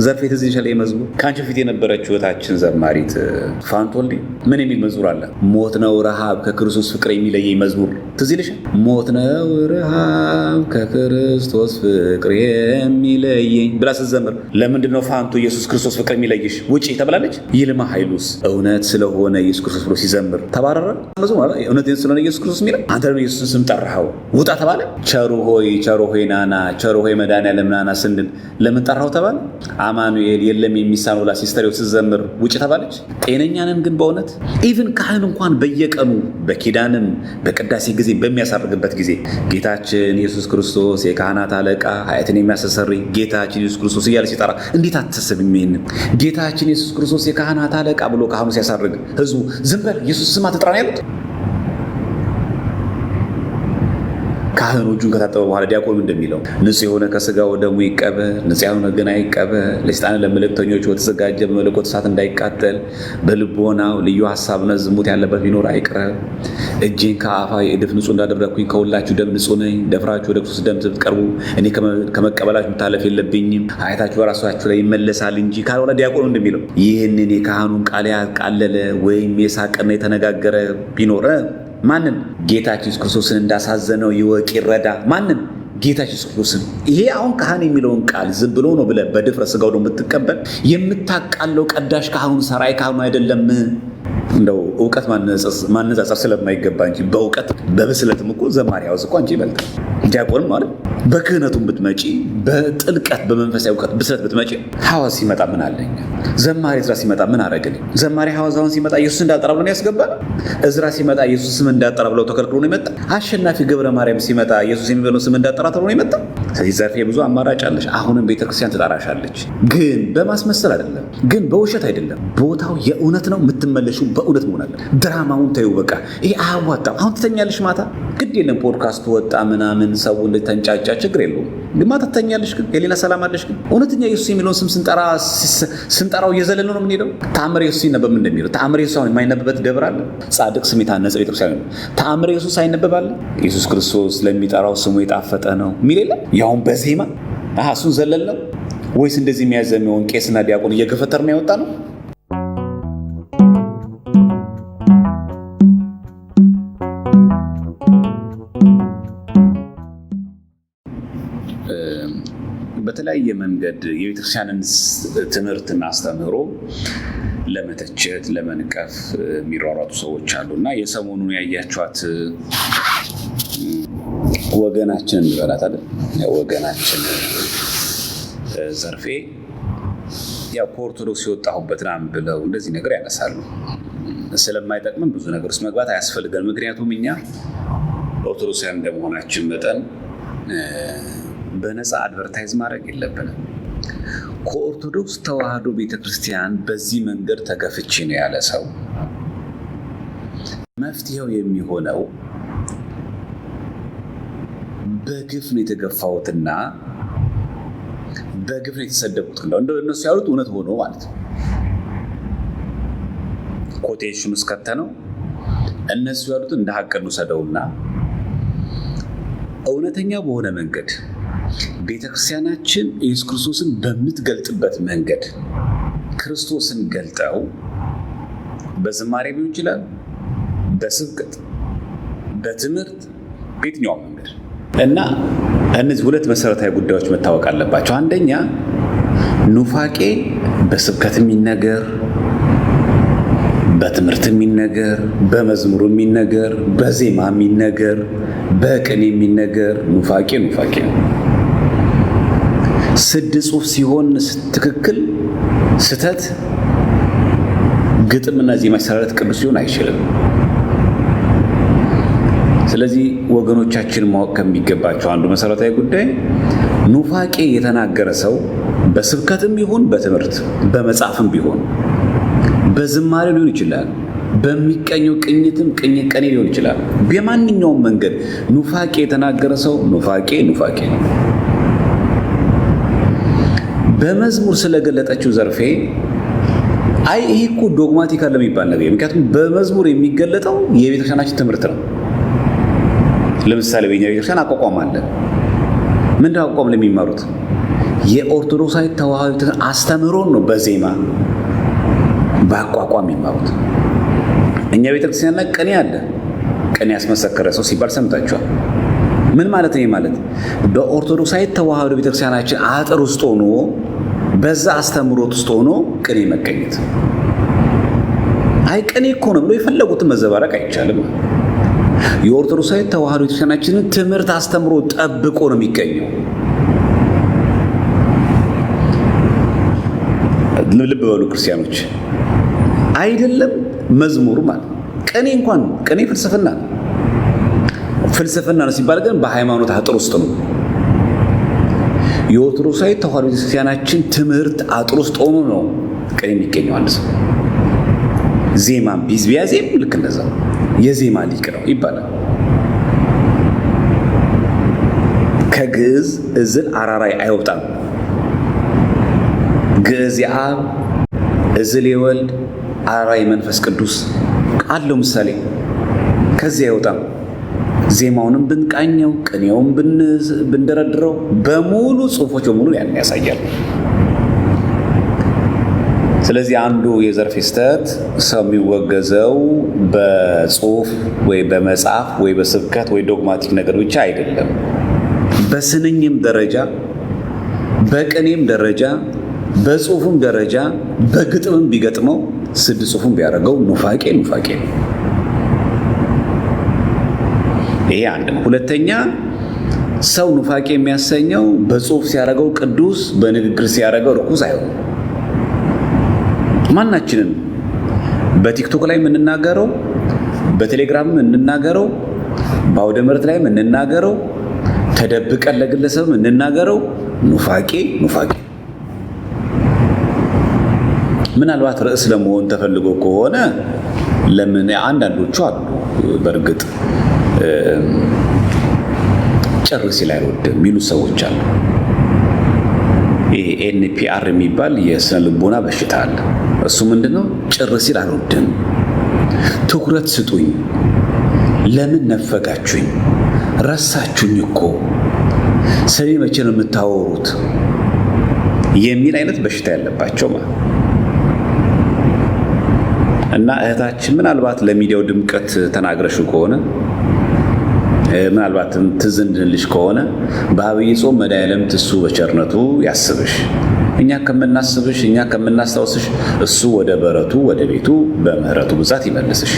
ዘርፌ ትዝ ይሻል መዝሙር ካንቺ ፊት የነበረችው እህታችን ዘማሪት ፋንቱ ወልዴ ምን የሚል መዝሙር አለ? ሞት ነው ረሃብ ከክርስቶስ ፍቅር የሚለየኝ መዝሙር ትዝ ይልሻል? ሞት ነው ረሃብ ከክርስቶስ ፍቅር የሚለየኝ ብላ ስትዘምር ለምንድን ነው ፋንቱ ኢየሱስ ክርስቶስ ፍቅር የሚለይሽ ውጪ ተብላለች? ይልማ ኃይሉስ እውነት ስለሆነ ኢየሱስ ክርስቶስ ብሎ ሲዘምር ተባረረ መዝሙር አለ። እውነት ስለሆነ ኢየሱስ ክርስቶስ የሚለው አንተ ደግሞ ኢየሱስን ስም ጠራኸው ውጣ ተባለ። ቸሩ ሆይ ናና ቸሩ ሆይ መድኃኒዓለም ናና ስንል ለምን ጠራኸው ተባለ። አማኑኤል የለም የሚሳነው ላ ሲስተሪው ስትዘምር ውጭ ተባለች። ጤነኛ ነን ግን በእውነት ኢቭን ካህን እንኳን በየቀኑ በኪዳንም በቅዳሴ ጊዜ በሚያሳርግበት ጊዜ ጌታችን ኢየሱስ ክርስቶስ የካህናት አለቃ ኃጢአትን የሚያስተሰርይ ጌታችን ኢየሱስ ክርስቶስ እያለ ሲጠራ እንዴት አትሰብም? ይሄን ጌታችን ኢየሱስ ክርስቶስ የካህናት አለቃ ብሎ ካህኑ ሲያሳርግ ህዝቡ ዝም በል ኢየሱስ ስም አትጥራ ነው ያሉት። ካህኑ እጁን ከታጠበ በኋላ ዲያቆኑ እንደሚለው ንጹሕ የሆነ ከስጋው ደሙ ይቀበል፣ ንጹሕ የሆነ ግን አይቀበል፣ ለሰይጣን ለመልእክተኞች በተዘጋጀ በመለኮት እሳት እንዳይቃጠል፣ በልቦናው ልዩ ሐሳብና ዝሙት ያለበት ቢኖር አይቅረብ። እጄን ከአፋ የእድፍ ንጹሕ እንዳደረግኩኝ ከሁላችሁ ደም ንጹሕ ነኝ። ደፍራችሁ ወደ ክርስቶስ ደም ስትቀርቡ እኔ ከመቀበላችሁ መታለፍ የለብኝም። ኃጢአታችሁ በራሳችሁ ላይ ይመለሳል እንጂ ካልሆነ ዲያቆኑ እንደሚለው ይህንን የካህኑን ቃል ያቃለለ ወይም የሳቀና የተነጋገረ ቢኖር ማንን? ጌታችን ኢየሱስ ክርስቶስን እንዳሳዘነው ይወቅ ይረዳ። ማንን? ጌታችን ኢየሱስ ክርስቶስን። ይሄ አሁን ካህን የሚለውን ቃል ዝም ብሎ ነው ብለህ በድፍረት ስጋው ነው የምትቀበል። የምታቃለው ቀዳሽ ካህኑን ሰራይ ካህኑ አይደለም። እንደው እውቀት ማነጻጸር ስለማይገባ እንጂ በእውቀት በብስለትም እኮ ዘማሪ ያውዝ እኮ አንቺ ይበልጣል። ዲያቆንም ማለት በክህነቱም ብትመጪ በጥልቀት በመንፈሳዊ እውቀት ብስለት ብትመጪ ሐዋዝ ሲመጣ ምን አለኝ? ዘማሪ እዝራ ሲመጣ ምን አረግልኝ? ዘማሪ ሐዋዛውን ሲመጣ ኢየሱስ እንዳልጠራ ብሎ ነው ያስገባል። እዝራ ሲመጣ ኢየሱስ ስም እንዳልጠራ ብለው ተከልክሎ ነው የመጣ። አሸናፊ ገብረ ማርያም ሲመጣ ኢየሱስ የሚበለው ስም እንዳልጠራ ተብሎ ነው የመጣ። ስለዚህ ዘርፌ ብዙ አማራጭ አለሽ። አሁንም ቤተክርስቲያን ትጠራሻለች፣ ግን በማስመሰል አይደለም፣ ግን በውሸት አይደለም። ቦታው የእውነት ነው። የምትመለሺው በእውነት መሆን አለ። ድራማውን ተይው በቃ። ይሄ አያዋጣም። አሁን ትተኛለሽ ማታ ግድ የለም ፖድካስት ወጣ ምናምን ሰው እንደተንጫጫ ችግር የለውም። ግን ማታ ትተኛለሽ ግን የሌላ ሰላም አለሽ። ግን እውነተኛ ኢየሱስ የሚለውን ስም ስንጠራው እየዘለለ ነው የምንሄደው። ተአምረ ኢየሱስ ይነበብ እንደሚለው ተአምረ ኢየሱስ አሁን የማይነበበት ደብር አለ? ጻድቅ ስም የታነጸ ቤተክርስቲያን ነው። ተአምረ ኢየሱስ አይነበባል? ኢየሱስ ክርስቶስ ለሚጠራው ስሙ የጣፈጠ ነው የሚል የለ? ያውን በዜማ እሱን ዘለል ነው ወይስ እንደዚህ የሚያዘመውን ቄስና ዲያቆን እየገፈተርን ያወጣ ነው? በተለያየ መንገድ የቤተክርስቲያንን ትምህርትና አስተምህሮ ለመተቸት ለመንቀፍ የሚሯሯጡ ሰዎች አሉና የሰሞኑን ያያችኋት ወገናችን እንበላት አይደል? ወገናችን ዘርፌ ያው ከኦርቶዶክስ የወጣሁበት ናም ብለው እንደዚህ ነገር ያነሳሉ። ስለማይጠቅምን ብዙ ነገር ውስጥ መግባት አያስፈልገን። ምክንያቱም እኛ ኦርቶዶክሳውያን እንደመሆናችን መጠን በነፃ አድቨርታይዝ ማድረግ የለብንም። ከኦርቶዶክስ ተዋህዶ ቤተክርስቲያን በዚህ መንገድ ተገፍቼ ነው ያለ ሰው መፍትሄው የሚሆነው በግፍ ነው የተገፋሁትና በግፍ ነው የተሰደብኩት እንደው እነሱ ያሉት እውነት ሆኖ ማለት ነው። ኮቴሽን ውስጥ ከተነው እነሱ ያሉት እንደ ሀቅ እንውሰደውና እውነተኛ በሆነ መንገድ ቤተክርስቲያናችን ኢየሱስ ክርስቶስን በምትገልጥበት መንገድ ክርስቶስን ገልጠው በዝማሬ ሊሆን ይችላል፣ በስብከት፣ በትምህርት፣ በየትኛው መንገድ እና እነዚህ ሁለት መሰረታዊ ጉዳዮች መታወቅ አለባቸው። አንደኛ ኑፋቄ በስብከት የሚነገር፣ በትምህርት የሚነገር፣ በመዝሙር የሚነገር፣ በዜማ የሚነገር፣ በቅኔ የሚነገር ኑፋቄ ነው። ስድ ጽሑፍ ሲሆን ትክክል፣ ስተት፣ ግጥምና ዜማ ሲሰራለት ቅዱስ ሊሆን አይችልም። ስለዚህ ወገኖቻችን ማወቅ ከሚገባቸው አንዱ መሰረታዊ ጉዳይ ኑፋቄ የተናገረ ሰው በስብከትም ይሁን በትምህርት በመጻፍም ቢሆን በዝማሬ ሊሆን ይችላል፣ በሚቀኘው ቅኝትም ቀኔ ሊሆን ይችላል። በማንኛውም መንገድ ኑፋቄ የተናገረ ሰው ኑፋቄ ነው። በመዝሙር ስለገለጠችው ዘርፌ አይ ይሄ እኮ ዶግማቲክ አለ የሚባል ነገር፣ ምክንያቱም በመዝሙር የሚገለጠው የቤተክርስቲያናችን ትምህርት ነው። ለምሳሌ በእኛ ቤተክርስቲያን አቋቋም አለ። ምንድን አቋቋም ለሚማሩት የኦርቶዶክሳዊ ተዋሕዶ አስተምህሮን ነው በዜማ በአቋቋም የሚማሩት። እኛ ቤተክርስቲያን ላይ ቅኔ አለ። ቅኔ ያስመሰከረ ሰው ሲባል ሰምታችኋል። ምን ማለት ነው? ማለት በኦርቶዶክሳዊ ተዋሕዶ ቤተክርስቲያናችን አጥር ውስጥ ሆኖ በዛ አስተምህሮት ውስጥ ሆኖ ቅኔ መቀኘት። አይ ቅኔ እኮ ነው ብሎ የፈለጉትን መዘባረቅ አይቻልም። የኦርቶዶክሳዊ ተዋሕዶ ቤተክርስቲያናችንን ትምህርት አስተምሮ ጠብቆ ነው የሚገኘው። ልብ በሉ ክርስቲያኖች፣ አይደለም መዝሙር ማለት ቅኔ እንኳን ቅኔ ፍልስፍና ነው። ፍልስፍና ነው ሲባል ግን በሃይማኖት አጥር ውስጥ ነው። የኦርቶዶክሳዊ ተዋሕዶ ቤተክርስቲያናችን ትምህርት አጥር ውስጥ ሆኖ ነው ቅኔ የሚገኘው። አንድ ሰው ዜማም ቢያዜም ልክ እንደዛ የዜማ ሊቅ ነው ይባላል። ከግዕዝ እዝል አራራይ አይወጣም። ግዕዝ የአብ እዝል የወልድ አራራይ መንፈስ ቅዱስ አለው ምሳሌ። ከዚህ አይወጣም። ዜማውንም ብንቃኘው ቅኔውን ብንደረድረው በሙሉ ጽሑፎች በሙሉ ያን ያሳያል። ስለዚህ አንዱ የዘርፌ ስህተት ሰው የሚወገዘው በጽሑፍ ወይ በመጽሐፍ ወይ በስብከት ወይ ዶግማቲክ ነገር ብቻ አይደለም። በስንኝም ደረጃ፣ በቅኔም ደረጃ፣ በጽሑፍም ደረጃ፣ በግጥምም ቢገጥመው ስድ ጽሑፍም ቢያደርገው ኑፋቄ ነው። ይሄ አንድ ነው። ሁለተኛ ሰው ኑፋቄ የሚያሰኘው በጽሑፍ ሲያደርገው ቅዱስ፣ በንግግር ሲያደርገው ርኩስ አይሆንም። ማናችንን በቲክቶክ ላይ የምንናገረው፣ በቴሌግራም የምንናገረው፣ በአውደ ምሕረት ላይ የምንናገረው፣ ተደብቀን ለግለሰብ የምንናገረው ኑፋቄ። ምናልባት ርዕስ ለመሆን ተፈልጎ ከሆነ ለምን አንዳንዶቹ አሉ በእርግጥ ጭር ሲል አይወድም የሚሉ ሰዎች አሉ። ይሄ ኤንፒአር የሚባል የስነ ልቦና በሽታ አለ። እሱ ምንድነው? ጭር ሲል አልወድም፣ ትኩረት ስጡኝ፣ ለምን ነፈጋችሁኝ፣ ረሳችሁኝ እኮ ስለ መቼ ነው የምታወሩት የሚል አይነት በሽታ ያለባቸው ማለት እና እህታችን ምናልባት ለሚዲያው ድምቀት ተናግረሽው ከሆነ ምናልባትም ትዝ እንድንልሽ ከሆነ በአብይ ጾም መድኃኔዓለም እሱ በቸርነቱ ያስብሽ። እኛ ከምናስብሽ፣ እኛ ከምናስታውስሽ እሱ ወደ በረቱ ወደ ቤቱ በምህረቱ ብዛት ይመልስሽ።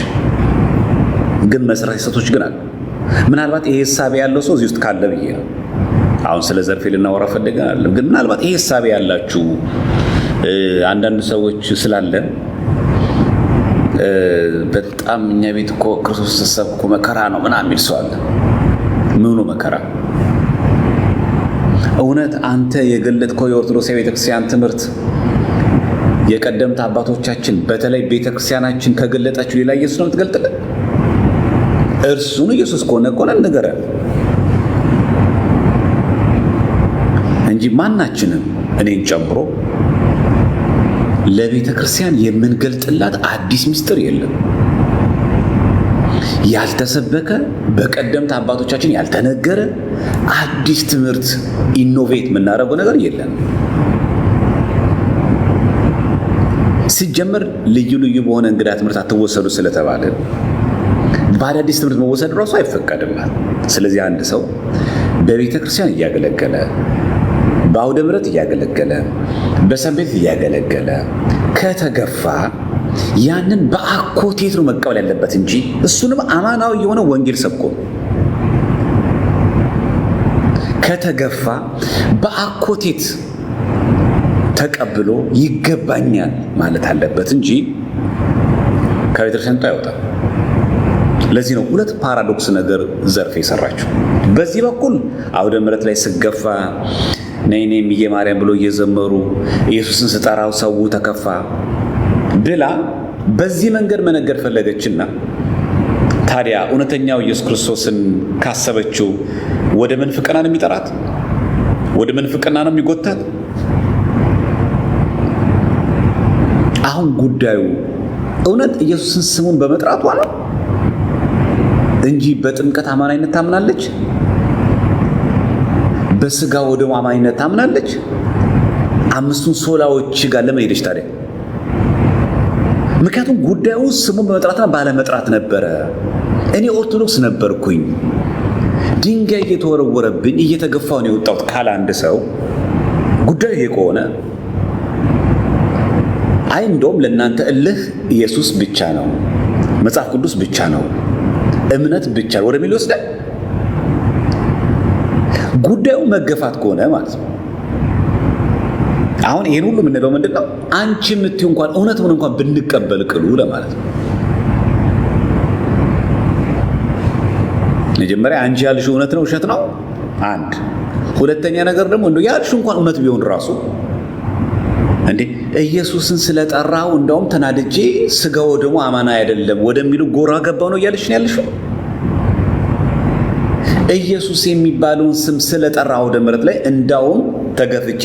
ግን መሰረታዊ ስህተቶች ግን አሉ። ምናልባት ይሄ ሐሳብ ያለው ሰው እዚህ ውስጥ ካለ ብዬ ነው። አሁን ስለ ዘርፌ ልናወራ ፈልገናል። ግን ምናልባት ይሄ ሐሳብ ያላችሁ አንዳንድ ሰዎች ስላለን በጣም እኛ ቤት እኮ ክርስቶስ ተሰብኮ መከራ ነው ምናምን የሚል ሰው አለ። ምኑ መከራ? እውነት አንተ የገለጥከው የኦርቶዶክሳዊ ቤተክርስቲያን ትምህርት የቀደምት አባቶቻችን በተለይ ቤተክርስቲያናችን ከገለጠችው ሌላ ኢየሱስ ነው የምትገልጥልን? እርሱን ኢየሱስ ከሆነ ንገረን እንጂ ማናችንም እኔን ጨምሮ ለቤተ ክርስቲያን የምንገልጥላት አዲስ ምስጢር የለም። ያልተሰበከ በቀደምት አባቶቻችን ያልተነገረ አዲስ ትምህርት ኢኖቬት የምናደርገው ነገር የለም። ሲጀመር ልዩ በሆነ እንግዳ ትምህርት አትወሰዱ ስለተባለ በአዳዲስ ትምህርት መወሰድ ራሱ አይፈቀድም። ስለዚህ አንድ ሰው በቤተ ክርስቲያን እያገለገለ፣ በአውደ ምሕረት እያገለገለ፣ በሰንበት እያገለገለ ከተገፋ ያንን በአኮቴት ነው መቀበል ያለበት እንጂ እሱንም አማናዊ የሆነ ወንጌል ሰብኮ ከተገፋ በአኮቴት ተቀብሎ ይገባኛል ማለት አለበት እንጂ ከቤተክርስቲያኑ አይወጣም። ለዚህ ነው ሁለት ፓራዶክስ ነገር ዘርፌ የሰራችው። በዚህ በኩል አውደ ምሕረት ላይ ስገፋ ነይኔ እምዬ ማርያም ብሎ እየዘመሩ ኢየሱስን ስጠራው ሰው ተከፋ ብላ በዚህ መንገድ መነገር ፈለገችና ታዲያ እውነተኛው ኢየሱስ ክርስቶስን ካሰበችው ወደ ምንፍቅና ነው የሚጠራት? ወደ ምንፍቅና ነው የሚጎታት? አሁን ጉዳዩ እውነት ኢየሱስን ስሙን በመጥራቷ ነው እንጂ በጥምቀት አማናይነት ታምናለች? በስጋ ወደሙ አማናይነት ታምናለች? አምስቱን ሶላዎች ጋር ለምን ሄደች ታዲያ? ምክንያቱም ጉዳዩ ስሙን በመጥራትና ባለመጥራት ነበረ። እኔ ኦርቶዶክስ ነበርኩኝ፣ ድንጋይ እየተወረወረብኝ እየተገፋው ነው የወጣሁት ካለ አንድ ሰው ጉዳዩ ይሄ ከሆነ አይ እንደውም ለእናንተ እልህ ኢየሱስ ብቻ ነው፣ መጽሐፍ ቅዱስ ብቻ ነው፣ እምነት ብቻ ወደሚል ይወስዳል። ጉዳዩ መገፋት ከሆነ ማለት ነው። አሁን ይሄን ሁሉ የምንለው ምንድነው? አንቺ የምትይው እንኳን እውነቱን እንኳን ብንቀበል ቅሉ ለማለት ነው። መጀመሪያ አንቺ ያልሽው እውነት ነው ውሸት ነው አንድ። ሁለተኛ ነገር ደግሞ እንደው ያልሽው እንኳን እውነት ቢሆን ራሱ እንዴ ኢየሱስን ስለጠራው እንደውም ተናድጄ ስጋው ደግሞ አማና አይደለም ወደሚሉ ጎራ ገባው ነው እያልሽ ነው ያልሽው። ኢየሱስ የሚባለውን ስም ስለጠራው ወደ ምሕረት ላይ እንዳውም ተገፍቼ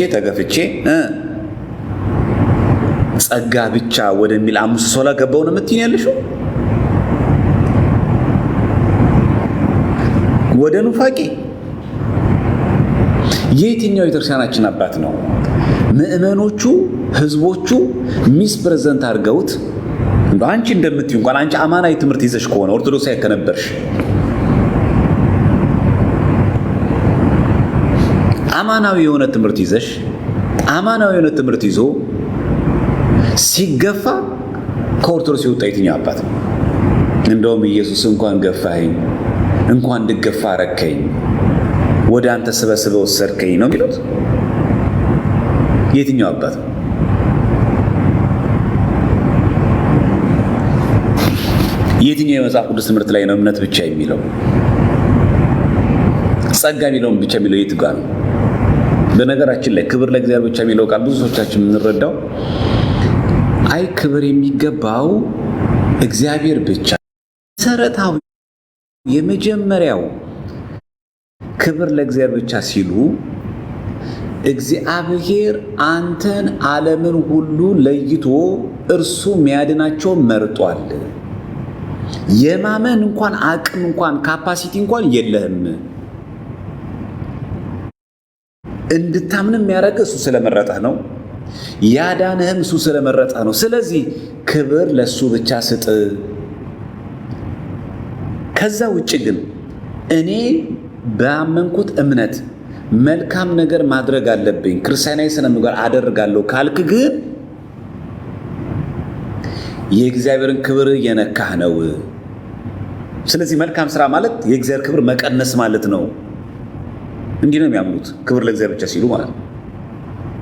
ጸጋ ብቻ ወደሚል አምስት ሶላ ገባው ነው የምትይኝ ያልሽው። ወደ ኑፋቄ የትኛው የቤተክርስቲያናችን አባት ነው ምእመኖቹ ህዝቦቹ ሚስ ፕሬዘንት አድርገውት እንደ አንቺ እንደምትዩ እንኳን አንቺ አማናዊ ትምህርት ይዘሽ ከሆነ ኦርቶዶክሳዊ ከነበርሽ አማናዊ የሆነ ትምህርት ይዘሽ አማናዊ የሆነ ትምህርት ይዞ ሲገፋ ከኦርቶዶክስ የወጣ የትኛው አባት ነው? እንደውም ኢየሱስ እንኳን ገፋኸኝ እንኳን እንድገፋ አረከኝ ወደ አንተ ስበስበው ወሰድከኝ ነው የሚሉት። የትኛው አባት ነው? የትኛው የመጽሐፍ ቅዱስ ትምህርት ላይ ነው እምነት ብቻ የሚለው? ጸጋ የሚለውን ብቻ የሚለው የት ጋር ነው? በነገራችን ላይ ክብር ለእግዚአብሔር ብቻ የሚለው ቃል ብዙ ሰዎቻችን የምንረዳው አይ ክብር የሚገባው እግዚአብሔር ብቻ። መሰረታዊ የመጀመሪያው ክብር ለእግዚአብሔር ብቻ ሲሉ እግዚአብሔር አንተን ዓለምን ሁሉ ለይቶ እርሱ የሚያድናቸው መርጧል። የማመን እንኳን አቅም እንኳን ካፓሲቲ እንኳን የለህም። እንድታምንም የሚያደርግህ እሱ ስለመረጠህ ነው። ያዳነህም እሱ ስለመረጠህ ነው። ስለዚህ ክብር ለሱ ብቻ ስጥ። ከዛ ውጭ ግን እኔ ባመንኩት እምነት መልካም ነገር ማድረግ አለብኝ፣ ክርስቲያናዊ ስነ ምግባር አደርጋለሁ ካልክ ግን የእግዚአብሔርን ክብር እየነካህ ነው። ስለዚህ መልካም ስራ ማለት የእግዚአብሔር ክብር መቀነስ ማለት ነው። እንዲህ ነው የሚያምኑት ክብር ለእግዚአብሔር ብቻ ሲሉ ማለት ነው።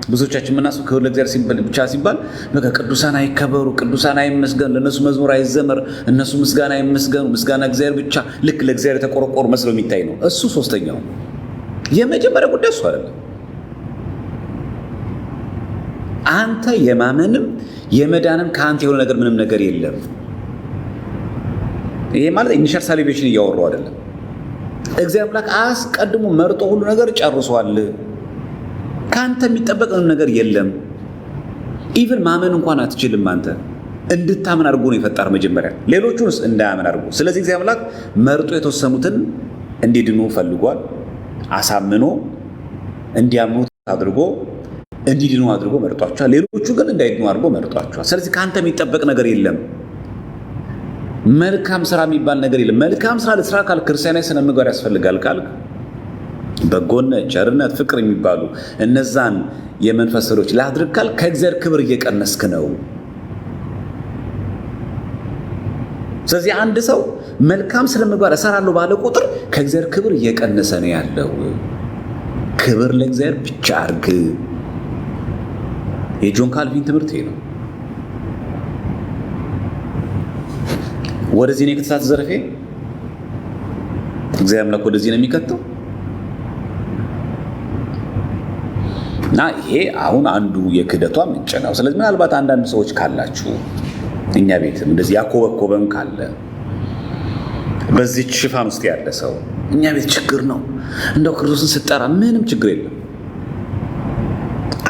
ብዙዎቻችን የምናስበው ክብር ለእግዚአብሔር ብቻ ሲባል በቃ ቅዱሳን አይከበሩ፣ ቅዱሳን አይመስገኑ፣ ለእነሱ መዝሙር አይዘመር፣ እነሱ ምስጋና አይመስገኑ፣ ምስጋና እግዚአብሔር ብቻ፣ ልክ ለእግዚአብሔር የተቆረቆሩ መስለው የሚታይ ነው። እሱ ሶስተኛው። የመጀመሪያ ጉዳይ እሱ አይደለም። አንተ የማመንም የመዳንም ከአንተ የሆነ ነገር ምንም ነገር የለም። ይሄ ማለት ኢኒሻል ሳሊቬሽን እያወራሁ አይደለም። እግዚአብሔር አምላክ አስቀድሞ መርጦ ሁሉ ነገር ጨርሷል። ከአንተ የሚጠበቅ ምንም ነገር የለም። ኢቭን ማመን እንኳን አትችልም። አንተ እንድታምን አድርጎ ነው የፈጠረ መጀመሪያ፣ ሌሎቹንስ እንዳያምን አድርጎ። ስለዚህ እግዚአብሔር አምላክ መርጦ የተወሰኑትን እንዲድኑ ፈልጓል። አሳምኖ እንዲያምኑ አድርጎ እንዲድኑ አድርጎ መርጧቸዋል። ሌሎቹ ግን እንዳይድኑ አድርጎ መርጧቸዋል። ስለዚህ ከአንተ የሚጠበቅ ነገር የለም። መልካም ስራ የሚባል ነገር የለም። መልካም ስራ ለስራ ካል ክርስቲያናዊ ስነ ምግባር ያስፈልጋል ካልክ በጎነት፣ ቸርነት፣ ፍቅር የሚባሉ እነዛን የመንፈስ ስራዎች ላድርግ ካል ከእግዚአብሔር ክብር እየቀነስክ ነው። ስለዚህ አንድ ሰው መልካም ስነ ምግባር እሰራለሁ ባለ ቁጥር ከእግዚአብሔር ክብር እየቀነሰ ነው ያለው። ክብር ለእግዚአብሔር ብቻ አድርግ። የጆን ካልቪን ትምህርት ይሄ ነው። ወደዚህ ነው የክትሳት ዘርፌ እግዚአብሔር አምላክ ወደዚህ ነው የሚከተው እና ይሄ አሁን አንዱ የክህደቷ ምንጭ ነው። ስለዚህ ምናልባት አንዳንድ ሰዎች ካላችሁ እኛ ቤትም እንደዚህ ያኮበኮበም ካለ በዚህ ሽፋን ውስጥ ያለ ሰው እኛ ቤት ችግር ነው እንደው ክርስቶስን ስጠራ ምንም ችግር የለም፣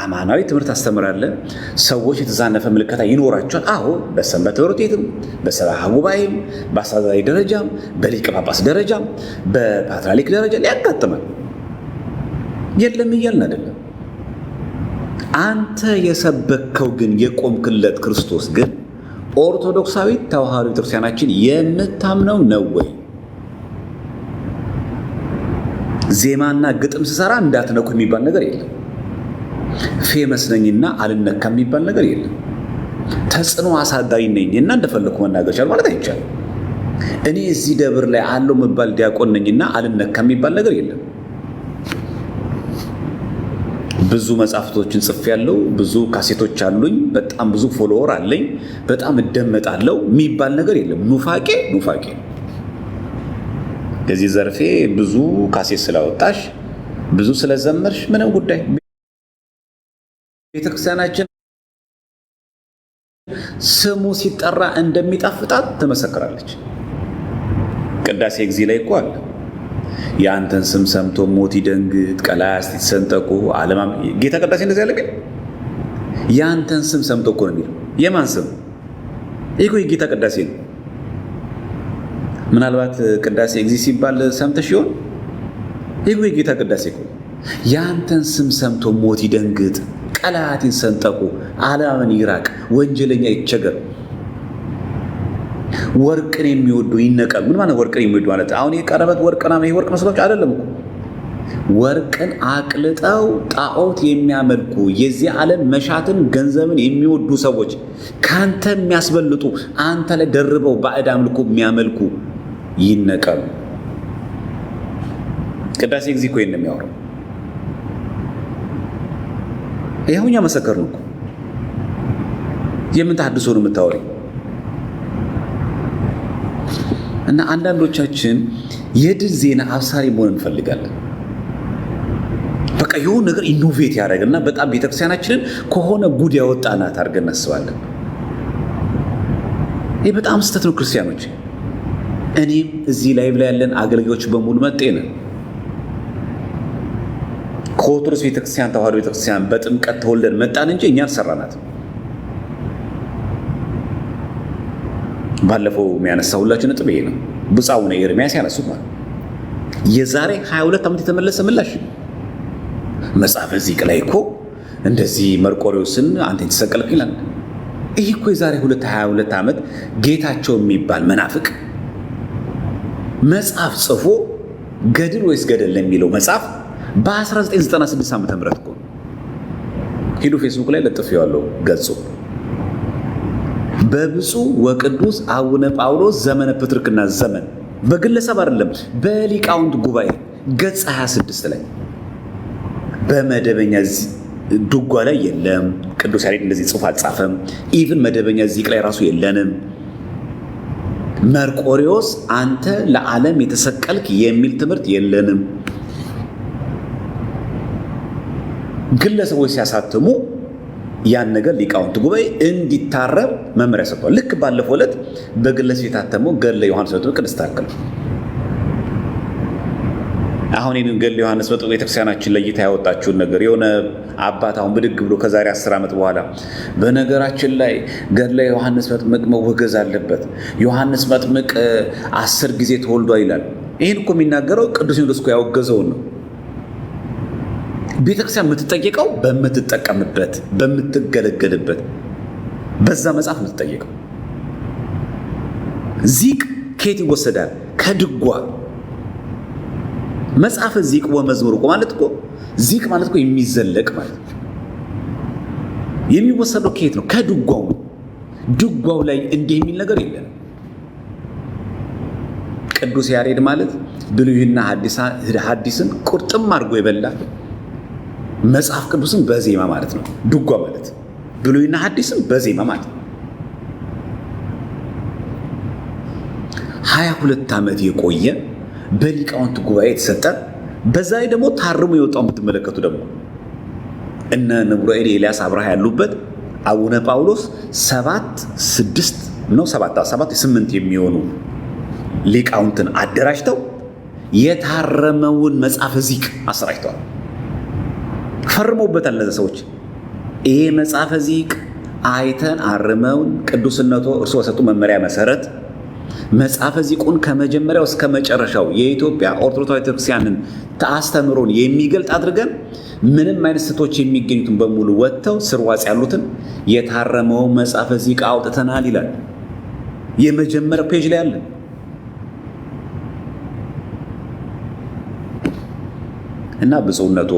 አማናዊ ትምህርት አስተምራለን፣ ሰዎች የተዛነፈ ምልከታ ይኖራቸዋል። አዎ በሰንበት ትምህርት ቤትም በሰብዓ ጉባኤም በአስተዳዳሪ ደረጃም በሊቀ ጳጳስ ደረጃም በፓትርያርክ ደረጃ ሊያጋጥማል። የለም እያልን አይደለም። አንተ የሰበከው ግን የቆምክለት ክርስቶስ ግን ኦርቶዶክሳዊ ተዋሕዶ ቤተክርስቲያናችን የምታምነው ነው ወይ? ዜማና ግጥም ስሰራ እንዳትነኩ የሚባል ነገር የለም። ፌመስ ነኝና አልነካ የሚባል ነገር የለም። ተጽዕኖ አሳዳሪ ነኝና እንደፈለኩ መናገር ቻል ማለት አይቻልም። እኔ እዚህ ደብር ላይ አለው መባል ዲያቆን ነኝና አልነካ የሚባል ነገር የለም። ብዙ መጽሐፍቶችን ጽፌያለሁ። ብዙ ካሴቶች አሉኝ። በጣም ብዙ ፎሎወር አለኝ። በጣም እደመጣለሁ የሚባል ነገር የለም። ኑፋቄ ከዚህ ዘርፌ ብዙ ካሴት ስላወጣሽ ብዙ ስለዘመርሽ ምንም ጉዳይ ቤተክርስቲያናችን ስሙ ሲጠራ እንደሚጣፍጣት ትመሰክራለች። ቅዳሴ ጊዜ ላይ እኮ አለ የአንተን ስም ሰምቶ ሞት ይደንግጥ፣ ቀላያት ይሰንጠቁ፣ ዓለማም ጌታ ቅዳሴ እንደዚህ ያለ ግን የአንተን ስም ሰምቶ እኮ ነው የሚለው። የማን ስም? ይሄ የጌታ ቅዳሴ ነው። ምናልባት ቅዳሴ ጊዜ ሲባል ሰምተሽ ይሆን? ይሄ የጌታ ቅዳሴ እኮ የአንተን ስም ሰምቶ ሞት ይደንግጥ፣ ቀላያት ይሰንጠቁ፣ ዓለማምን ይራቅ፣ ወንጀለኛ ይቸገር፣ ወርቅን የሚወዱ ይነቀል። ምን ማለት ወርቅን የሚወዱ ማለት? አሁን የቀረበት ወርቅና ይሄ ወርቅ መስሏችሁ አይደለም እኮ። ወርቅን አቅልጠው ጣዖት የሚያመልኩ የዚህ ዓለም መሻትን ገንዘብን የሚወዱ ሰዎች ካንተ የሚያስበልጡ አንተ ላይ ደርበው ባዕድ አምልኮ የሚያመልኩ ይነቀሉ። ቅዳሴ ጊዜ እኮ ይሄን የሚያወራው ይኸውኛ መሰከር ነው እኮ። የምን ተሐድሶ ነው የምታወሪ? እና አንዳንዶቻችን የድል ዜና አብሳሪ መሆን እንፈልጋለን። በቃ የሆነ ነገር ኢኖቬት ያደረግና በጣም ቤተክርስቲያናችንን ከሆነ ጉድ ያወጣናት አድርገን እናስባለን። ይህ በጣም ስህተት ነው ክርስቲያኖች። እኔም እዚህ ላይ ያለን አገልጋዮች በሙሉ መጤን ከኦርቶዶክስ ቤተክርስቲያን ተዋሕዶ ቤተክርስቲያን በጥምቀት ተወልደን መጣን እንጂ እኛ አልሰራናት። ባለፈው የሚያነሳሁላችሁ ነጥብ ይሄ ነው። ብፁዕ አቡነ ኤርምያስ ያነሱት ማለት የዛሬ 22 ዓመት የተመለሰ ምላሽ መጽሐፈ ዚቅ ላይ እኮ እንደዚህ መርቆሬዎስን አንተ የተሰቀልክ ይላል። ይህ እኮ የዛሬ 22 ዓመት ጌታቸው የሚባል መናፍቅ መጽሐፍ ጽፎ ገድል ወይስ ገደል ለሚለው መጽሐፍ በ1996 ዓመተ ምህረት እኮ ሄዱ ፌስቡክ ላይ ለጥፌዋለሁ ገጹ በብፁዕ ወቅዱስ አቡነ ጳውሎስ ዘመነ ፕትርክና ዘመን በግለሰብ አይደለም በሊቃውንት ጉባኤ ገጽ 26 ላይ በመደበኛ ድጓ ላይ የለም። ቅዱስ ያሬድ እንደዚህ ጽሑፍ አልጻፈም። ኢቭን መደበኛ ዚቅ ላይ ራሱ የለንም። መርቆሬዎስ አንተ ለዓለም የተሰቀልክ የሚል ትምህርት የለንም። ግለሰቦች ሲያሳትሙ ያን ነገር ሊቃውንት ጉባኤ እንዲታረም መመሪያ ሰጥቷል። ልክ ባለፈው ዕለት በግለሰብ የታተመው ገድለ ዮሐንስ መጥምቅ ቅድስት ታከለ አሁን ይህንን ገድለ ዮሐንስ መጥምቅ ቤተክርስቲያናችን ለይታ ያወጣችውን ነገር የሆነ አባት አሁን ብድግ ብሎ ከዛሬ 10 ዓመት በኋላ በነገራችን ላይ ገድለ ዮሐንስ መጥምቅ መወገዝ አለበት፣ ዮሐንስ መጥምቅ 10 ጊዜ ተወልዷል ይላል። ይህን እኮ የሚናገረው ቅዱስ ሲኖዶስ እኮ ያወገዘውን ነው። ቤተክርስቲያን የምትጠየቀው በምትጠቀምበት በምትገለገልበት በዛ መጽሐፍ የምትጠየቀው። ዚቅ ከየት ይወሰዳል? ከድጓ መጽሐፈ ዚቅ ወመዝሙር ማለት እኮ ዚቅ ማለት እኮ የሚዘለቅ ማለት ነው። የሚወሰደው ከየት ነው? ከድጓው ነው። ድጓው ላይ እንዲህ የሚል ነገር የለም። ቅዱስ ያሬድ ማለት ብሉይና ሐዲስን ቁርጥም አድርጎ የበላ መጽሐፍ ቅዱስን በዜማ ማለት ነው። ድጓ ማለት ብሉይና ሐዲስን በዜማ ማለት ነው። 22 ዓመት የቆየ በሊቃውንት ጉባኤ የተሰጠ በዛ ላይ ደግሞ ታርሞ የወጣው የምትመለከቱ ደግሞ እነ ንቡረ እድ ኤልያስ አብርሃ ያሉበት አቡነ ጳውሎስ 8 የሚሆኑ ሊቃውንትን አደራጅተው የታረመውን መጽሐፈ ዚቅ አሰራጭተዋል። ፈርመውበታል እነዚያ ሰዎች። ይሄ መጽሐፈ ዚቅ አይተን አርመውን ቅዱስነቶ እርሱ በሰጡ መመሪያ መሰረት መጽሐፈ ዚቁን ከመጀመሪያው እስከ መጨረሻው የኢትዮጵያ ኦርቶዶክስ ቤተክርስቲያንን አስተምሮን የሚገልጥ አድርገን ምንም አይነት ስህተቶች የሚገኙትን በሙሉ ወጥተው ስርዋጽ ያሉትን የታረመው መጽሐፈ ዚቅ አውጥተናል ይላል። የመጀመሪያው ፔጅ ላይ አለ። እና ብፁዕነቶ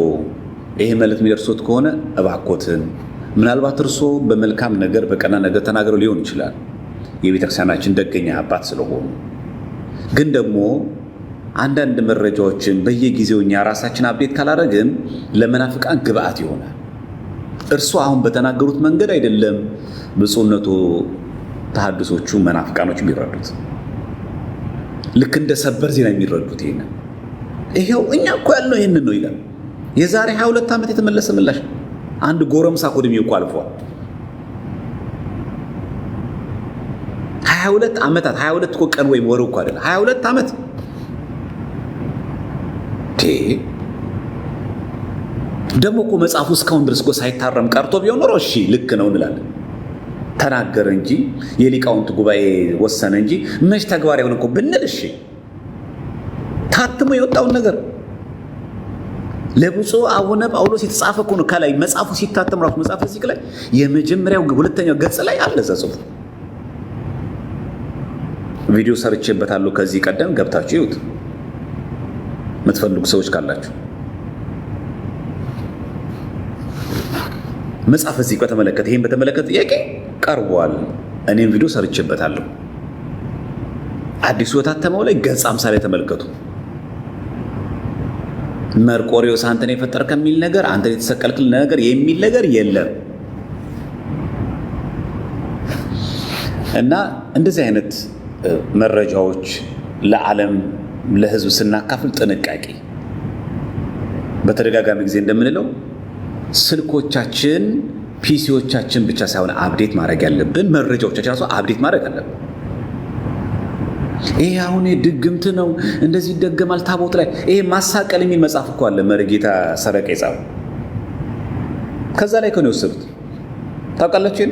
ይሄ መልእክት የሚደርሱት ከሆነ እባኮትን ምናልባት እርሶ በመልካም ነገር በቀና ነገር ተናግረው ሊሆን ይችላል የቤተክርስቲያናችን ደገኛ አባት ስለሆኑ፣ ግን ደግሞ አንዳንድ መረጃዎችን በየጊዜው እኛ ራሳችን አፕዴት ካላደረግን ለመናፍቃን ግብአት ይሆናል። እርሱ አሁን በተናገሩት መንገድ አይደለም ብፁዕነቱ ተሐድሶቹ መናፍቃኖች የሚረዱት፣ ልክ እንደ ሰበር ዜና የሚረዱት ይሄው እኛ እኮ ያልነው ይህንን ነው ይላል። የዛሬ 22 ዓመት የተመለሰ ምላሽ አንድ ጎረምሳ ዕድሜው እኮ አልፏል። 22 ዓመታት 22 እኮ ቀን ወይም ወር እኮ አይደለም 22 ዓመት ደግሞ እኮ መጽሐፉ እስካሁን ድረስ እኮ ሳይታረም ቀርቶ ቢሆን ኖሮ እሺ ልክ ነው እንላለን። ተናገረ እንጂ የሊቃውንት ጉባኤ ወሰነ እንጂ መች ተግባር ይሆን እኮ ብንል እሺ ታትሞ የወጣውን ነገር ለብፁዕ አቡነ ጳውሎስ የተጻፈ እኮ ነው። ከላይ መጽሐፉ ሲታተም ራሱ መጽሐፈ ዚቅ ላይ የመጀመሪያው ሁለተኛው ገጽ ላይ አለ እዛ ጽሑፍ። ቪዲዮ ሰርቼበታለሁ ከዚህ ቀደም ገብታችሁ ይዩት የምትፈልጉ ሰዎች ካላችሁ። መጽሐፈ ዚቅ በተመለከተ ይሄን በተመለከተ ጥያቄ ቀርቧል። እኔም ቪዲዮ ሰርቼበታለሁ። አዲሱ የታተመው ላይ ገጽ 50 ላይ ተመልከቱ። መርቆሪዎስ አንተን የፈጠር ከሚል ነገር አንተን የተሰቀልክል ነገር የሚል ነገር የለም። እና እንደዚህ አይነት መረጃዎች ለዓለም ለሕዝብ ስናካፍል ጥንቃቄ፣ በተደጋጋሚ ጊዜ እንደምንለው ስልኮቻችን ፒሲዎቻችን ብቻ ሳይሆን አፕዴት ማድረግ ያለብን መረጃዎቻችን ራሱ አፕዴት ማድረግ አለብን። ይሄ አሁን ድግምት ነው እንደዚህ ይደገማል ታቦት ላይ ይሄ ማሳቀል የሚል መጽሐፍ እኮ አለ መርጌታ ሰረቀ የጻፈው። ከዛ ላይ ከሆነ የወሰዱት ታውቃላችሁ።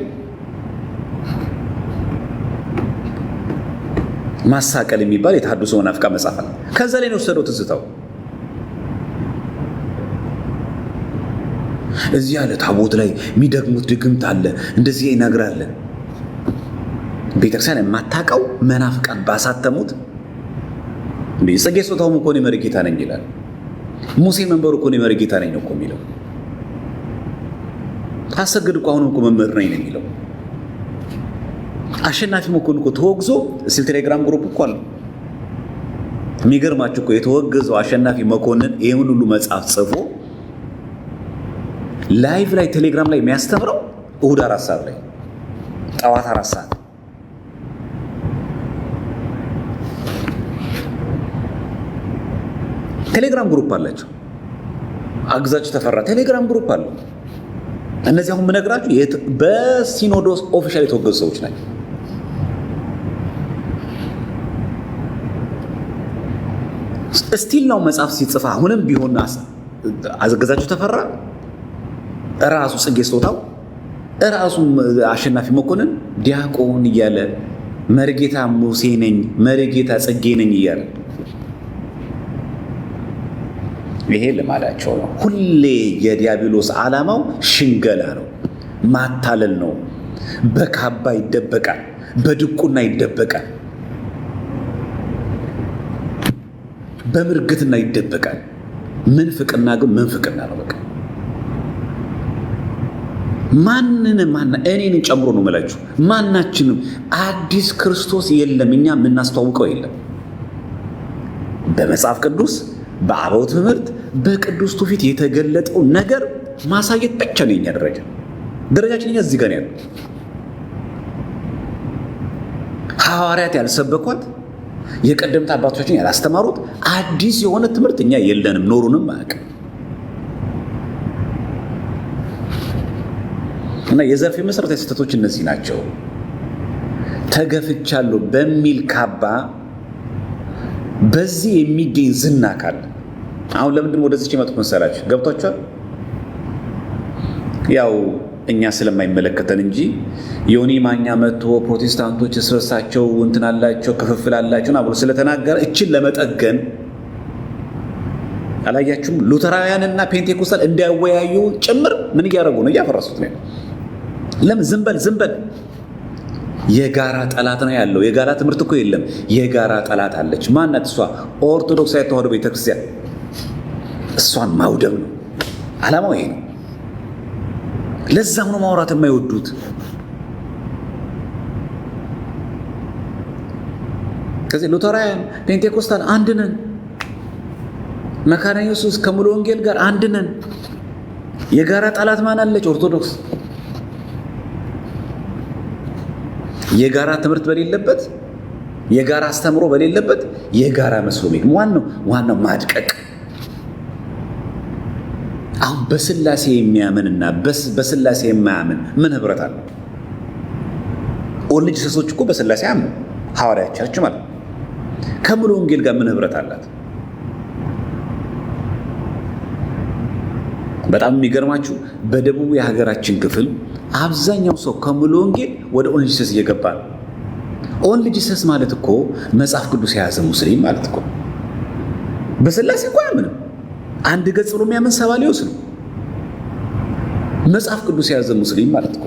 ማሳቀል የሚባል የተሐድሶ መናፍቃን መጽሐፍ አለ። ከዛ ላይ ነው የወሰደው ትዝታው። እዚህ ያለ ታቦት ላይ የሚደግሙት ድግምት አለ እንደዚህ ይነግራል። ቤተክርስቲያን የማታውቀው መናፍቃን ባሳተሙት ጽጌ ስጦታውም እኮ እኔ መርጌታ ነኝ ይላል። ሙሴ መንበሩ እኮ እኔ መርጌታ ነኝ እኮ የሚለው። አሰግድ እኮ አሁንም እኮ መምህር ነኝ ነው የሚለው። አሸናፊ መኮንን እኮ ተወግዞ እስቲ ቴሌግራም ግሩፕ እኮ አለ። የሚገርማችሁ እኮ የተወገዘው አሸናፊ መኮንን ይሄን ሁሉ መጽሐፍ ጽፎ ላይቭ ላይ ቴሌግራም ላይ የሚያስተምረው እሁድ 4 ሰዓት ላይ ጠዋት 4 ሰዓት ቴሌግራም ግሩፕ አላቸው። አግዛችሁ ተፈራ ቴሌግራም ግሩፕ አለው። እነዚህ አሁን የምነግራችሁ በሲኖዶስ ኦፊሻል የተወገዙ ሰዎች ናቸው። ስቲል ነው መጽሐፍ ሲጽፋ አሁንም ቢሆን አገዛችሁ ተፈራ ራሱ ጽጌ ስጦታው ራሱ አሸናፊ መኮንን ዲያቆን እያለ መርጌታ ሙሴ ነኝ መርጌታ ጽጌ ነኝ እያለ ይሄ ልማዳቸው ነው። ሁሌ የዲያብሎስ ዓላማው ሽንገላ ነው፣ ማታለል ነው። በካባ ይደበቃል፣ በድቁና ይደበቃል፣ በምርግትና ይደበቃል። ምንፍቅና ግን ምንፍቅና ነው። በቃ እኔን ጨምሮ ነው የምላችሁ። ማናችንም አዲስ ክርስቶስ የለም፣ እኛ የምናስተዋውቀው የለም። በመጽሐፍ ቅዱስ በአበው ትምህርት በቅዱስ ትውፊት የተገለጠው ነገር ማሳየት ብቻ ነው የኛ ደረጃችን። እኛ እዚህ ጋር ያለው ሐዋርያት ያልሰበኳት የቀደምት አባቶቻችን ያላስተማሩት አዲስ የሆነ ትምህርት እኛ የለንም፣ ኖሩንም አያውቅም። እና የዘርፌ መሰረታዊ ስህተቶች እነዚህ ናቸው። ተገፍቻለሁ በሚል ካባ በዚህ የሚገኝ ዝና ካለ አሁን ለምንድን ወደዚህ የመጡት መሰላችሁ? ገብቷችኋል? ያው እኛ ስለማይመለከተን እንጂ ዮኒ ማኛ መጥቶ ፕሮቴስታንቶች እርስ በርሳቸው እንትን አላቸው ክፍፍል አላቸው ብሎ ስለተናገረ እችን ለመጠገን አላያችሁም? ሉተራውያንና ፔንቴኮስታል እንዳይወያዩ ጭምር ምን እያደረጉ ነው? እያፈረሱት ነው። ለምን? ዝም በል የጋራ ጠላት ነው ያለው። የጋራ ትምህርት እኮ የለም። የጋራ ጠላት አለች። ማናት እሷ? ኦርቶዶክሳዊ ተዋሕዶ ቤተክርስቲያን። እሷን ማውደም ነው ዓላማው። ይሄ ነው። ለዛም ነው ማውራት የማይወዱት። ከዚህ ሉተራውያን ፔንቴኮስታል አንድ ነን፣ መካነ ኢየሱስ ከሙሉ ወንጌል ጋር አንድ ነን። የጋራ ጠላት ማን አለች? ኦርቶዶክስ። የጋራ ትምህርት በሌለበት፣ የጋራ አስተምሮ በሌለበት የጋራ መስሎ ዋናው ማድቀቅ። አሁን በስላሴ የሚያምንና በስላሴ የማያምን ምን ህብረት አለው? ኦንሊ ጂሰሶች እኮ በስላሴ አምኑ፣ ሐዋርያት ቸርች ማለት ከሙሉ ወንጌል ጋር ምን ህብረት አላት? በጣም የሚገርማችሁ በደቡብ የሀገራችን ክፍል አብዛኛው ሰው ከሙሉ ወንጌል ወደ ኦንሊ ጂሰስ እየገባ ነው። ኦንሊ ጂሰስ ማለት እኮ መጽሐፍ ቅዱስ የያዘ ሙስሊም ማለት እኮ። በስላሴ እኮ አያምንም። አንድ ገጽ ብሎ የሚያምን ሰባሊዮስ ነው። መጽሐፍ ቅዱስ የያዘ ሙስሊም ማለት እኮ።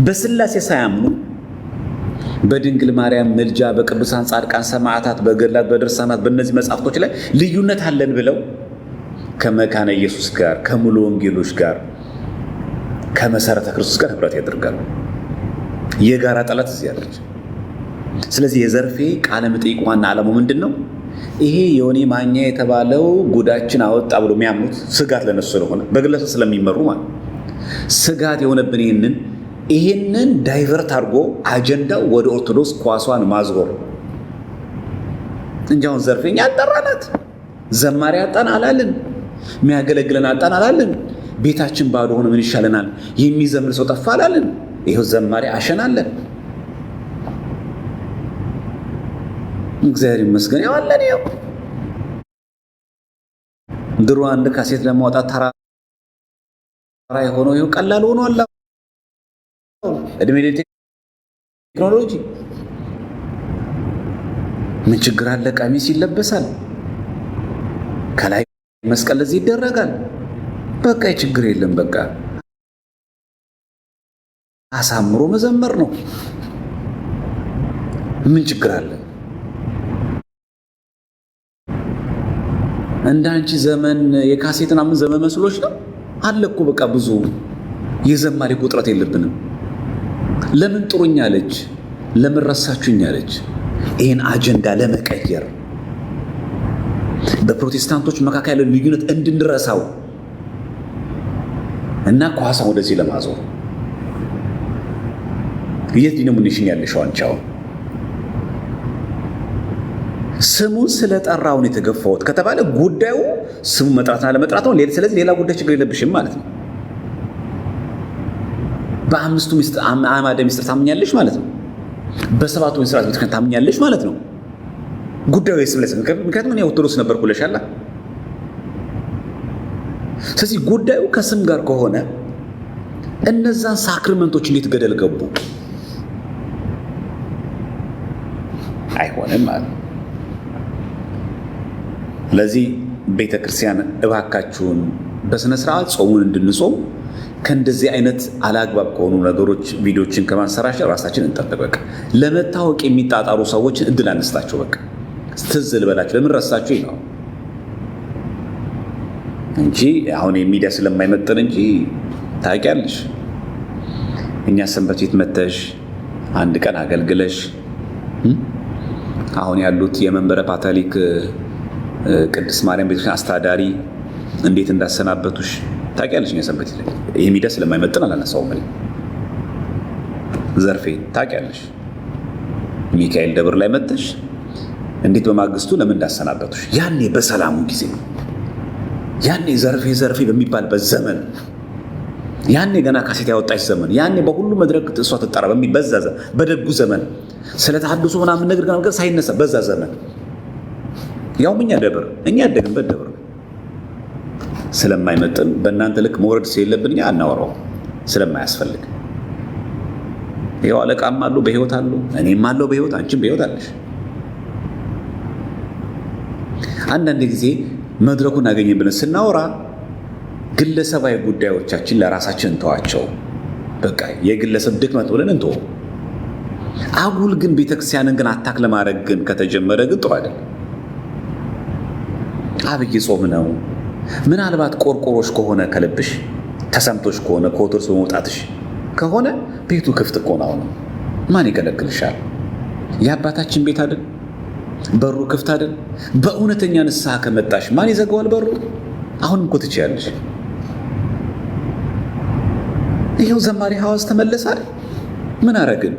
በስላሴ ሳያምኑ በድንግል ማርያም ምልጃ፣ በቅዱሳን ጻድቃን ሰማዕታት፣ በገድላት፣ በድርሳናት በእነዚህ መጽሐፍቶች ላይ ልዩነት አለን ብለው ከመካነ ኢየሱስ ጋር ከሙሉ ወንጌሎች ጋር ከመሰረተ ክርስቶስ ጋር ህብረት ያደርጋሉ። የጋራ ጠላት እዚህ ያለች። ስለዚህ የዘርፌ ቃለ መጠይቅ ዋና ዓላማው ምንድን ነው? ይሄ ዮኒ ማኛ የተባለው ጉዳችን አወጣ ብሎ የሚያምኑት ስጋት ለነሱ ስለሆነ በግለሰብ ስለሚመሩ ማለት ስጋት የሆነብን ይሄንን ዳይቨርት አድርጎ አጀንዳው ወደ ኦርቶዶክስ ኳሷን ማዝጎር እንጂ አሁን ዘርፌኛ አጠራናት፣ ዘማሪ አጣን አላልን፣ የሚያገለግለን አጣን አላልን፣ ቤታችን ባዶ ሆነ ምን ይሻለናል፣ የሚዘምር ሰው ጠፋ አላልን። ይሄው ዘማሪ አሸናለን። እግዚአብሔር ይመስገን ያዋለን። ይሄው ድሮ አንድ ካሴት ለማውጣት ተራ የሆነው ይሄው ቀላል ሆኖ አላ እድሜ ቴክኖሎጂ ምን ችግር አለ? ቀሚስ ይለበሳል፣ ከላይ መስቀል እዚህ ይደረጋል። በቃ ችግር የለም። በቃ አሳምሮ መዘመር ነው። ምን ችግር አለ? እንዳንቺ ዘመን የካሴትና ምን ዘመን መስሎሽ ነው አለ እኮ። በቃ ብዙ የዘማሪ ቁጥረት የለብንም። ለምን ጥሩኝ አለች? ለምን ረሳችሁኝ አለች? ይህን አጀንዳ ለመቀየር በፕሮቴስታንቶች መካከል ያለው ልዩነት እንድንረሳው እና ኳሳን ወደዚህ ለማዞር የት ዲኖሚኔሽን ያለሽው አንቺ? አሁን ስሙን ስለጠራውን የተገፋሁት ከተባለ ጉዳዩ ስሙ መጥራትና ለመጥራት ነው። ስለዚህ ሌላ ጉዳይ ችግር የለብሽም ማለት ነው። በአምስቱ አዕማደ ምስጢር ታምኛለሽ ማለት ነው። በሰባቱ ምስጢራት ቤተክርስቲያን ታምኛለሽ ማለት ነው። ጉዳዩ የስብለስ ምክንያቱም እኔ ኦርቶዶክስ ነበርኩ ብለሻል። ስለዚህ ጉዳዩ ከስም ጋር ከሆነ እነዛን ሳክሪመንቶች እንዴት ገደል ገቡ? አይሆንም ማለት ነው። ስለዚህ ቤተክርስቲያን እባካችሁን በስነ ስርዓት ጾሙን እንድንጾም ከእንደዚህ አይነት አላግባብ ከሆኑ ነገሮች ቪዲዮችን ከማንሰራሸት ራሳችን እንጠብቅ። በቃ ለመታወቅ የሚጣጣሩ ሰዎችን እድል አነስታቸው። በቃ ትዝ ልበላቸው። ለምን ረሳችሁ ነው እንጂ አሁን የሚዲያ ስለማይመጠን እንጂ ታውቂያለሽ፣ እኛ ሰንበት ቤት መተሽ አንድ ቀን አገልግለሽ አሁን ያሉት የመንበረ ፓትርያርክ ቅድስት ማርያም ቤተክርስቲያን አስተዳዳሪ እንዴት እንዳሰናበቱሽ ታውቂያለሽ። እኛ ሰንበት ቤት ይሄ ሚዲያ ስለማይመጥን አላነሳውም። ዘርፌ ታውቂያለሽ፣ ሚካኤል ደብር ላይ መተሽ እንዴት በማግስቱ ለምን እንዳሰናበቱሽ ያኔ በሰላሙ ጊዜ ያኔ ዘርፌ በሚባልበት ዘመን ያኔ ገና ካሴት ያወጣች ዘመን ያኔ በሁሉ መድረክ እሷ ትጠራ በዛ በደጉ ዘመን ስለ ተሐድሶ ምናምን ነገር ሳይነሳ በዛ ዘመን ያውም እኛ ያደግንበት ደብር ስለማይመጥን በእናንተ ልክ መውረድ ስለሌለብን እኛ አናወራው ስለማያስፈልግ። ይኸው አለቃም አሉ በህይወት አሉ፣ እኔም አለው በህይወት፣ አንቺም በህይወት አለሽ። አንዳንድ ጊዜ መድረኩን አገኘን ብለን ስናወራ ግለሰባዊ ጉዳዮቻችን ለራሳችን እንተዋቸው። በቃ የግለሰብ ድክመት ብለን እንተው። አጉል ግን ቤተክርስቲያንን ግን አታክ ለማድረግ ግን ከተጀመረ ግን ጥሩ አይደለም። አብይ ጾም ነው። ምናልባት ቆርቆሮሽ ከሆነ ከልብሽ ተሰምቶሽ ከሆነ ከኦርቶዶክስ በመውጣትሽ ከሆነ ቤቱ ክፍት እኮ ነው። ማን ይከለክልሻል? የአባታችን ቤት አይደል? በሩ ክፍት አይደል? በእውነተኛ ንስሐ ከመጣሽ ማን ይዘጋዋል በሩ? አሁንም እኮ ትችያለሽ። ይኸው ዘማሪ ሐዋዝ ተመለሰ አይደል? ምን አረግን?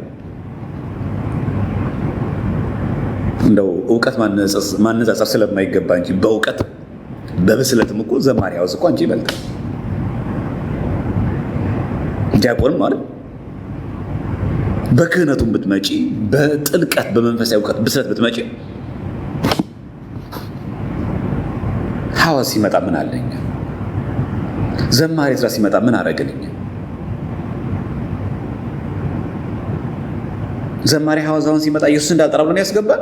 እንደው እውቀት ማነጻጸር ስለማይገባ እንጂ በእውቀት በብስለትም እኮ ዘማሪ ሐዋዝ እኮ አንቺ ይበልጣል። ዲያቆንም አይደል? በክህነቱም ብትመጪ በጥልቀት በመንፈሳዊ እውቀት ብስለት ብትመጪ ሐዋዝ ሲመጣ ምን አለኝ? ዘማሪ ዕዝራ ሲመጣ ምን አረግልኝ? ዘማሪ ሐዋዝ አሁን ሲመጣ ኢየሱስ እንዳልጠራ ብሎ ነው ያስገባል።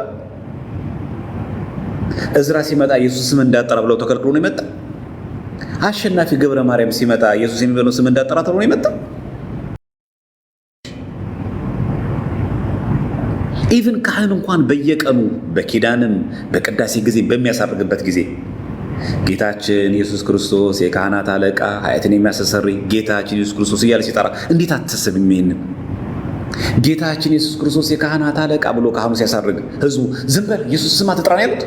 ዕዝራ ሲመጣ ኢየሱስ ስም እንዳልጠራ ብለው ተከልክሎ ነው የመጣ። አሸናፊ ገብረ ማርያም ሲመጣ ኢየሱስ የሚበለው ስም እንዳልጠራ ተብሎ ነው የመጣ። ኢቭን ካህን እንኳን በየቀኑ በኪዳንም በቅዳሴ ጊዜ በሚያሳርግበት ጊዜ ጌታችን ኢየሱስ ክርስቶስ የካህናት አለቃ ኃጢአትን የሚያስተሰርይ ጌታችን ኢየሱስ ክርስቶስ እያለ ሲጠራ እንዴት አትሰብም? ይሄንን ጌታችን ኢየሱስ ክርስቶስ የካህናት አለቃ ብሎ ካህኑ ሲያሳርግ ህዝቡ ዝም በል ኢየሱስ ስም አትጥራ ነው ያሉት።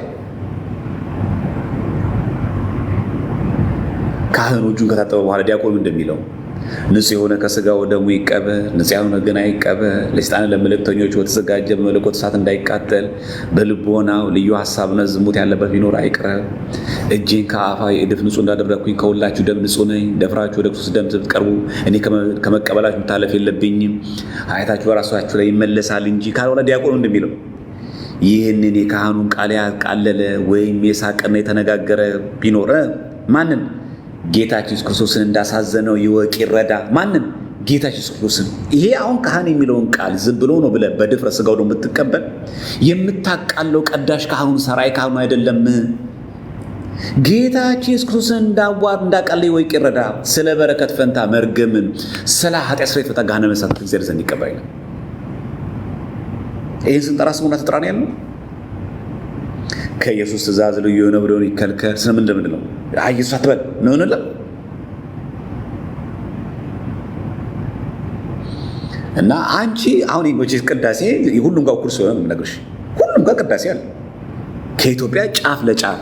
ካህኑ እጁን ከታጠበ በኋላ ዲያቆኑ እንደሚለው ንጹሕ የሆነ ከሥጋው ደሙ ይቀበል፣ ንጹሕ ያልሆነ ግን አይቀበል። ለሰይጣን ለመልእክተኞች በተዘጋጀ በመለኮት እሳት እንዳይቃጠል በልቦናው ልዩ ሐሳብና ዝሙት ያለበት ቢኖር አይቅረብ። እጄን ከአፋ የእድፍ ንጹሕ እንዳደረግኩኝ ከሁላችሁ ደም ንጹሕ ነኝ። ደፍራችሁ ወደ ክርስቶስ ደም ስትቀርቡ እኔ ከመቀበላችሁ መታለፍ የለብኝም። ኃጢአታችሁ በራሳችሁ ላይ ይመለሳል እንጂ ካልሆነ ዲያቆኑ እንደሚለው ይህንን የካህኑን ቃል ያቃለለ ወይም የሳቀና የተነጋገረ ቢኖር ማንን? ጌታችን ኢየሱስ ክርስቶስን እንዳሳዘነው ይወቅ ይረዳ። ማንን? ጌታችን ኢየሱስ ክርስቶስን። ይሄ አሁን ካህን የሚለውን ቃል ዝም ብሎ ነው ብለህ በድፍረት ሥጋው ነው የምትቀበል። የምታቃለው ቀዳሽ ካህኑን ሰራይ ካህኑ አይደለም። ጌታችን ኢየሱስ ክርስቶስን እንዳቃለ ይወቅ ይረዳ። ስለ በረከት ፈንታ መርገምን፣ ስለ ኃጢአት ስርየት ፈንታ ገሃነመ እሳት እግዚአብሔር ዘንድ ይቀበል ይላል። ይህን ስንጠራ ስሙን አትጥራ ነው ያልነው። ከኢየሱስ ትእዛዝ ልዩ የሆነ ብሎን ይከልከል። ስለምን እንደምንድን ነው? ኢየሱስ አትበል ነው እንላለን። እና አንቺ አሁን ይጎችሽ ቅዳሴ ሁሉም ጋር እኩል ስለሆነ ነው የምነግርሽ። ሁሉም ጋር ቅዳሴ አለ። ከኢትዮጵያ ጫፍ ለጫፍ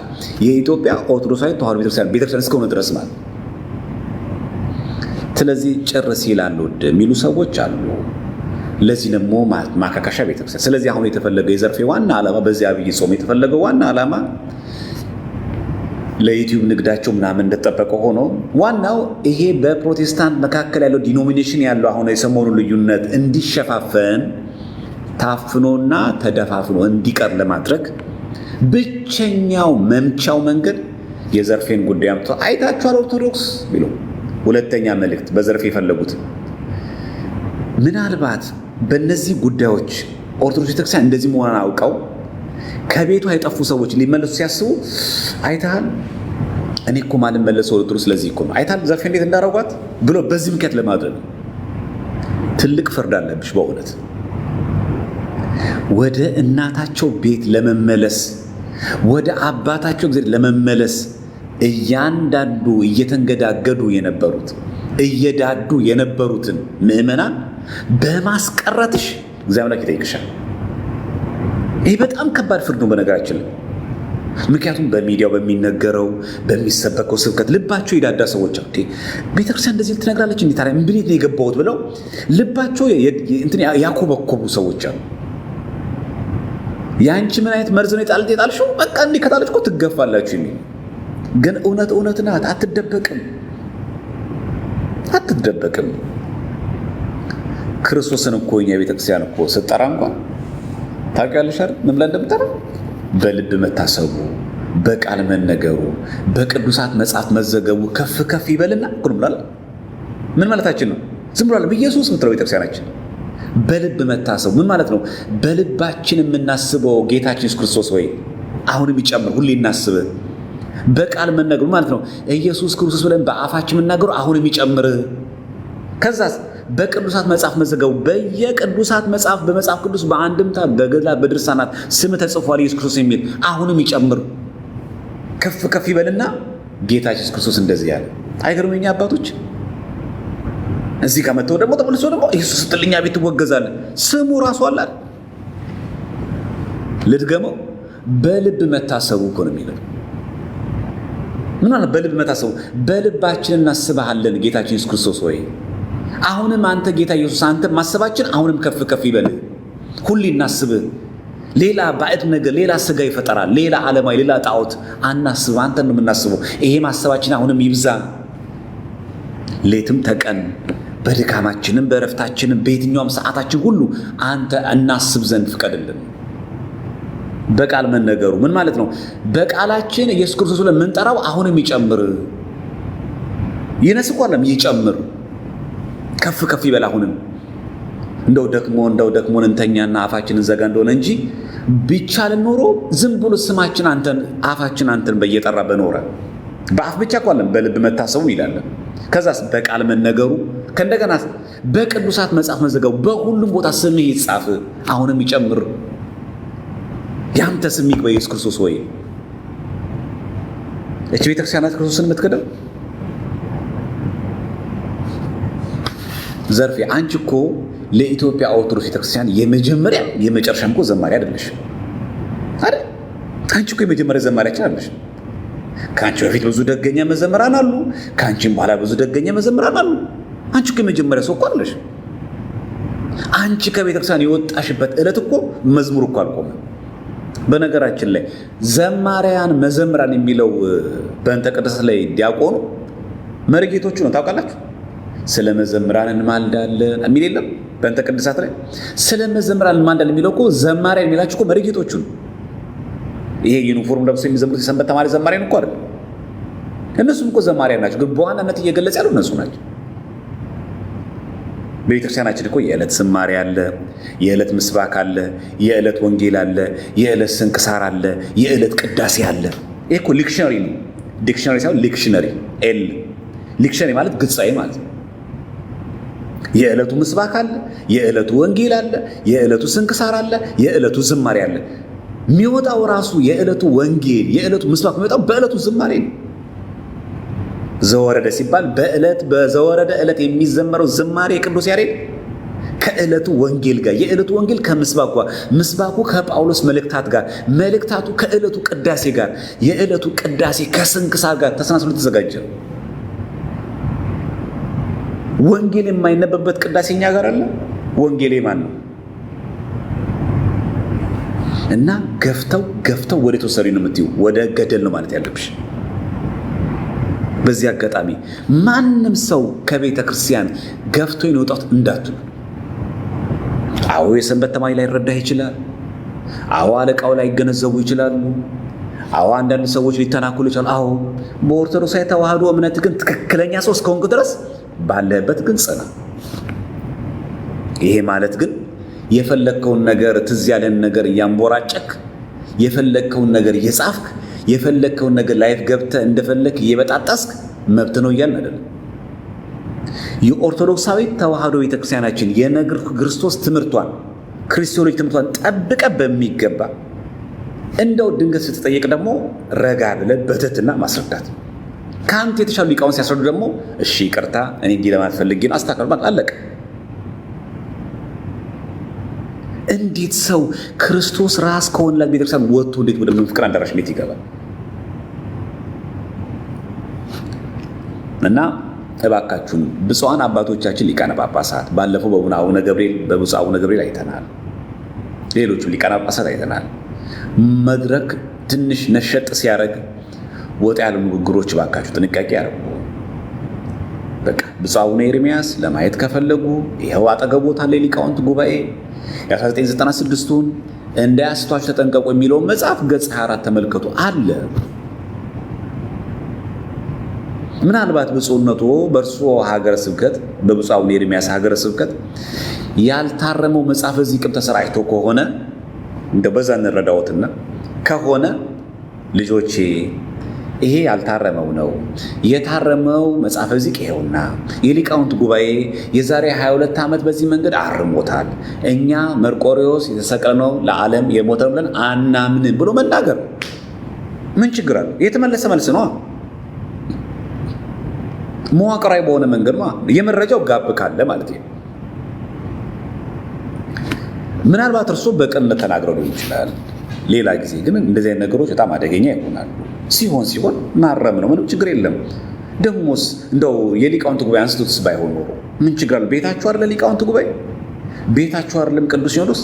የኢትዮጵያ ኦርቶዶክሳዊ ተዋሕዶ ቤተክርስቲያን እስከሆነ ድረስ ማለት። ስለዚህ ጭር ሲል አልወድ የሚሉ ሰዎች አሉ። ለዚህ ደግሞ ማካካሻ ቤተክርስቲያን። ስለዚህ አሁን የተፈለገው የዘርፌ ዋና ዓላማ በዚህ አብይ ጾም የተፈለገው ዋና ዓላማ ለዩቲዩብ ንግዳቸው ምናምን እንደተጠበቀ ሆኖ ዋናው ይሄ በፕሮቴስታንት መካከል ያለው ዲኖሚኔሽን ያለው አሁን የሰሞኑ ልዩነት እንዲሸፋፈን ታፍኖና ተደፋፍኖ እንዲቀር ለማድረግ ብቸኛው መምቻው መንገድ የዘርፌን ጉዳይ አምጥቶ አይታችኋል ኦርቶዶክስ ቢሉ ሁለተኛ መልእክት በዘርፌ የፈለጉት ምናልባት በእነዚህ ጉዳዮች ኦርቶዶክስ ቤተክርስቲያን እንደዚህ መሆኗን አውቀው ከቤቷ የጠፉ ሰዎች ሊመለሱ ሲያስቡ አይታል እኔ እኮ ማልመለሰው ኦርቶዶክስ ስለዚህ እኮ ነው አይታል ዘርፌ እንዴት እንዳረጓት ብሎ በዚህ ምክንያት ለማድረግ ትልቅ ፍርድ አለብሽ። በእውነት ወደ እናታቸው ቤት ለመመለስ ወደ አባታቸው ጊዜ ለመመለስ እያንዳንዱ እየተንገዳገዱ የነበሩት እየዳዱ የነበሩትን ምዕመናን በማስቀረትሽ እግዚአብሔር ላይ ይጠይቅሻል። ይህ በጣም ከባድ ፍርድ ነው በነገራችን ላይ። ምክንያቱም በሚዲያው በሚነገረው በሚሰበከው ስብከት ልባቸው የዳዳ ሰዎች አሉ። ቤተክርስቲያን እንደዚህ ትነግራለች እንዴ ታዲያ ምን ነው የገባሁት ብለው ልባቸው እንትን ያኮበኮቡ ሰዎች አሉ። ያንቺ ምን አይነት መርዝ ነው የጣልሽው? በቃ እንዲህ ከጣለች እኮ ትገፋላችሁ የሚል ግን እውነት ናት። አትደበቅም። ክርስቶስን እኮ እኛ ቤተክርስቲያን እኮ ስጠራ እንኳን ታውቂያለሽ አይደል? ምን ብለን እንደምጠራ በልብ መታሰቡ በቃል መነገሩ በቅዱሳት መጽሐፍ መዘገቡ ከፍ ከፍ ይበልና ብሏል። ምን ማለታችን ነው? ዝም ብሏል በኢየሱስ ምትለው ቤተክርስቲያናችን። በልብ መታሰቡ ምን ማለት ነው? በልባችን የምናስበው ጌታችን ኢየሱስ ክርስቶስ ወይ አሁንም ይጨምር፣ ሁሌ እናስብ። በቃል መነገሩ ማለት ነው ኢየሱስ ክርስቶስ ብለን በአፋችን የምናገሩ አሁንም ይጨምር። ከዛስ በቅዱሳት መጽሐፍ መዘገቡ በየቅዱሳት መጽሐፍ በመጽሐፍ ቅዱስ በአንድምታ በገድላት በድርሳናት ስም ተጽፏል ኢየሱስ ክርስቶስ የሚል አሁንም ይጨምር፣ ከፍ ከፍ ይበልና ጌታችን ኢየሱስ ክርስቶስ እንደዚህ ያለ። አይገርምኛ አባቶች? እዚህ ጋር መጥተው ደግሞ ተመልሶ ደግሞ ኢየሱስ ስትልኛ ቤት ትወገዛለህ። ስሙ ራሱ አለ። ልድገመው። በልብ መታሰቡ እኮ ነው የሚለው። ምን ማለት በልብ መታሰቡ? በልባችን እናስብሃለን ጌታችን ኢየሱስ ክርስቶስ ወይ አሁንም አንተ ጌታ ኢየሱስ አንተ ማሰባችን አሁንም ከፍ ከፍ ይበል። ሁሌ እናስብህ። ሌላ ባዕድ ነገር፣ ሌላ ስጋ ይፈጠራል፣ ሌላ ዓለማዊ፣ ሌላ ጣዖት አናስብ። አንተ ነው የምናስበው። ይሄ ማሰባችን አሁንም ይብዛ። ሌትም ተቀን በድካማችንም በእረፍታችንም በየትኛውም ሰዓታችን ሁሉ አንተ እናስብ ዘንድ ፍቀድልን። በቃል መነገሩ ምን ማለት ነው? በቃላችን ኢየሱስ ክርስቶስ ብለን የምንጠራው አሁንም ይጨምር። ይነስ እኮ አይደለም ይጨምር፣ ከፍ ከፍ ይበል። አሁንም እንደው ደክሞን እንተኛና አፋችንን ዘጋ እንደሆነ እንጂ ቢቻልን ኖሮ ዝም ብሎ ስማችን አንተን አፋችን አንተን በየጠራ በኖረ። በአፍ ብቻ እኮ አይደለም በልብ መታሰቡ ይላል። ከዛስ በቃል መነገሩ፣ ከእንደገና በቅዱሳት መጽሐፍ መዘገቡ፣ በሁሉም ቦታ ስምህ ይጻፍ አሁንም ይጨምር። ያንተ ስም ይግባ ኢየሱስ ክርስቶስ ወይ። እቺ ቤተክርስቲያናት ክርስቶስን የምትከደው ዘርፌ አንቺ እኮ ለኢትዮጵያ ኦርቶዶክስ ቤተክርስቲያን የመጀመሪያ የመጨረሻም እኮ ዘማሪ አይደለሽ አይደል? አንቺ እኮ የመጀመሪያ ዘማሪያችን አይደለሽ። ከአንቺ በፊት ብዙ ደገኛ መዘምራን አሉ፣ ከአንቺም በኋላ ብዙ ደገኛ መዘምራን አሉ። አንቺ እኮ የመጀመሪያ ሰው እኮ አይደለሽ። አንቺ ከቤተክርስቲያን የወጣሽበት ዕለት እኮ መዝሙር እኮ አልቆመም። በነገራችን ላይ ዘማሪያን መዘምራን የሚለው በእንተ ቅድሳት ላይ ዲያቆኑ መሪጌቶቹ ነው። ታውቃላችሁ? ስለ መዘምራን እንማልዳለን የሚል የለም በእንተ ቅድሳት ላይ። ስለ መዘምራን እንማልዳለን የሚለው እኮ ዘማሪያን የሚላችሁ እኮ መሪጌቶቹ ነው። ይሄ ዩኒፎርም ለብሶ የሚዘምሩት የሰንበት ተማሪ ዘማሪያን እኮ አይደል? እነሱም እኮ ዘማሪያን ናቸው፣ ግን በዋናነት እየገለጸ ያለው እነሱ ናቸው። በቤተክርስቲያናችን እኮ የዕለት ዝማሬ አለ፣ የዕለት ምስባክ አለ፣ የዕለት ወንጌል አለ፣ የዕለት ስንክሳር አለ፣ የዕለት ቅዳሴ አለ። ይሄ እኮ ሊክሽነሪ ነው። ዲክሽነሪ ሳይሆን ሊክሽነሪ። ሊክሽነሪ ማለት ግጻዊ ማለት ነው። የዕለቱ ምስባክ አለ፣ የዕለቱ ወንጌል አለ፣ የዕለቱ ስንክሳር አለ፣ የዕለቱ ዝማሬ አለ። የሚወጣው ራሱ የዕለቱ ወንጌል የዕለቱ ምስባክ የሚወጣው በዕለቱ ዝማሬ ነው። ዘወረደ ሲባል በዘወረደ ዕለት የሚዘመረው ዝማሬ ቅዱስ ያሬድ ከዕለቱ ወንጌል ጋር፣ የዕለቱ ወንጌል ከምስባኩ ጋር፣ ምስባኩ ከጳውሎስ መልእክታት ጋር፣ መልእክታቱ ከዕለቱ ቅዳሴ ጋር፣ የዕለቱ ቅዳሴ ከስንክሳር ጋር ተሰናስሎ ተዘጋጀ። ወንጌል የማይነበብበት ቅዳሴ እኛ ጋር አለ። ወንጌል ማን ነው? እና ገፍተው ወደ ተወሰዱ ነው የምትዩ፣ ወደ ገደል ነው ማለት ያለብሽ። በዚህ አጋጣሚ ማንም ሰው ከቤተ ክርስቲያን ገፍቶ ይወጣት እንዳትሉ። አዎ የሰንበት ተማሪ ላይ ረዳህ ይችላል። አዎ አለቃው ላይ ይገነዘቡ ይችላሉ። አዎ አንዳንድ ሰዎች ሊተናኮሉ ይችላሉ። አዎ በኦርቶዶክሳዊ ተዋህዶ እምነት ግን ትክክለኛ ሰው እስከሆንክ ድረስ ባለበት ግን ጽና። ይሄ ማለት ግን የፈለግከውን ነገር ትዝ ያለን ነገር እያንቦራጨክ የፈለግከውን ነገር እየጻፍክ የፈለግከውን ነገር ላይፍ ገብተህ እንደፈለክ እየበጣጠስክ መብት ነው እያልን አይደለም። የኦርቶዶክሳዊ ተዋህዶ ቤተክርስቲያናችን የነገር ክርስቶስ ትምህርቷን ክርስቶሎጂ ትምህርቷን ጠብቀ በሚገባ እንደው ድንገት ስትጠየቅ ደግሞ ረጋ ብለህ በትህትና ማስረዳት። ከአንተ የተሻሉ ሊቃውን ሲያስረዱ ደግሞ እሺ ይቅርታ እኔ እንዲህ ለማለት ፈልጌ ነው አስተካክል ማለት አለቀ። እንዴት ሰው ክርስቶስ ራስ ከሆነላት ቤተክርስቲያን ወጥቶ እንዴት ወደ ፍቅር አዳራሽ እንዴት ይገባል? እና እባካችሁን ብፁዓን አባቶቻችን ሊቃነ ጳጳሳት ባለፈው በብፁዕ አቡነ ገብርኤል አይተናል። ሌሎቹ ሊቃነ ጳጳሳት አይተናል። መድረክ ትንሽ ነሸጥ ሲያደርግ ወጥ ያሉ ንግግሮች እባካችሁ ጥንቃቄ ያደርጉ። በቃ ብፁዕ አቡነ ኤርምያስ ለማየት ከፈለጉ ይኸው አጠገቦት አለ ሊቃውንት ጉባኤ የ1996ቱን እንዳያስቷችሁ ተጠንቀቁ የሚለውን መጽሐፍ ገጽ 24 ተመልከቱ አለ። ምናልባት ብፁዕነቱ በእርሶ ሀገረ ስብከት በብፁዕ አቡነ ኤርምያስ ሀገረ ስብከት ያልታረመው መጽሐፍ እዚህ ቅም ተሰራጭቶ ከሆነ እንደው በዛ እንረዳዎትና ከሆነ ልጆቼ ይሄ ያልታረመው ነው። የታረመው መጽሐፈ ዚቅ ይሄውና የሊቃውንት ጉባኤ የዛሬ 22 ዓመት በዚህ መንገድ አርሞታል። እኛ መርቆሬዎስ የተሰቀለው ለዓለም የሞተ ብለን አናምንም ብሎ መናገር ምን ችግር አለ? የተመለሰ መልስ ነው። መዋቅራዊ በሆነ መንገድ ነው። የመረጃው ጋብ ካለ ማለት ነው። ምናልባት እርሶ በቅንነት ተናግረው ሊሆን ይችላል። ሌላ ጊዜ ግን እንደዚህ አይነት ነገሮች በጣም አደገኛ ይሆናሉ። ሲሆን ማረም ነው፣ ምንም ችግር የለም። ደግሞስ እንደው የሊቃውንት ጉባኤ አንስቶትስ ባይሆን ኖሮ ምን ችግር አለ? ቤታችሁ አይደለ ሊቃውንት ጉባኤ? ቤታችሁ አይደለም ቅዱስ ሲኖዶስ?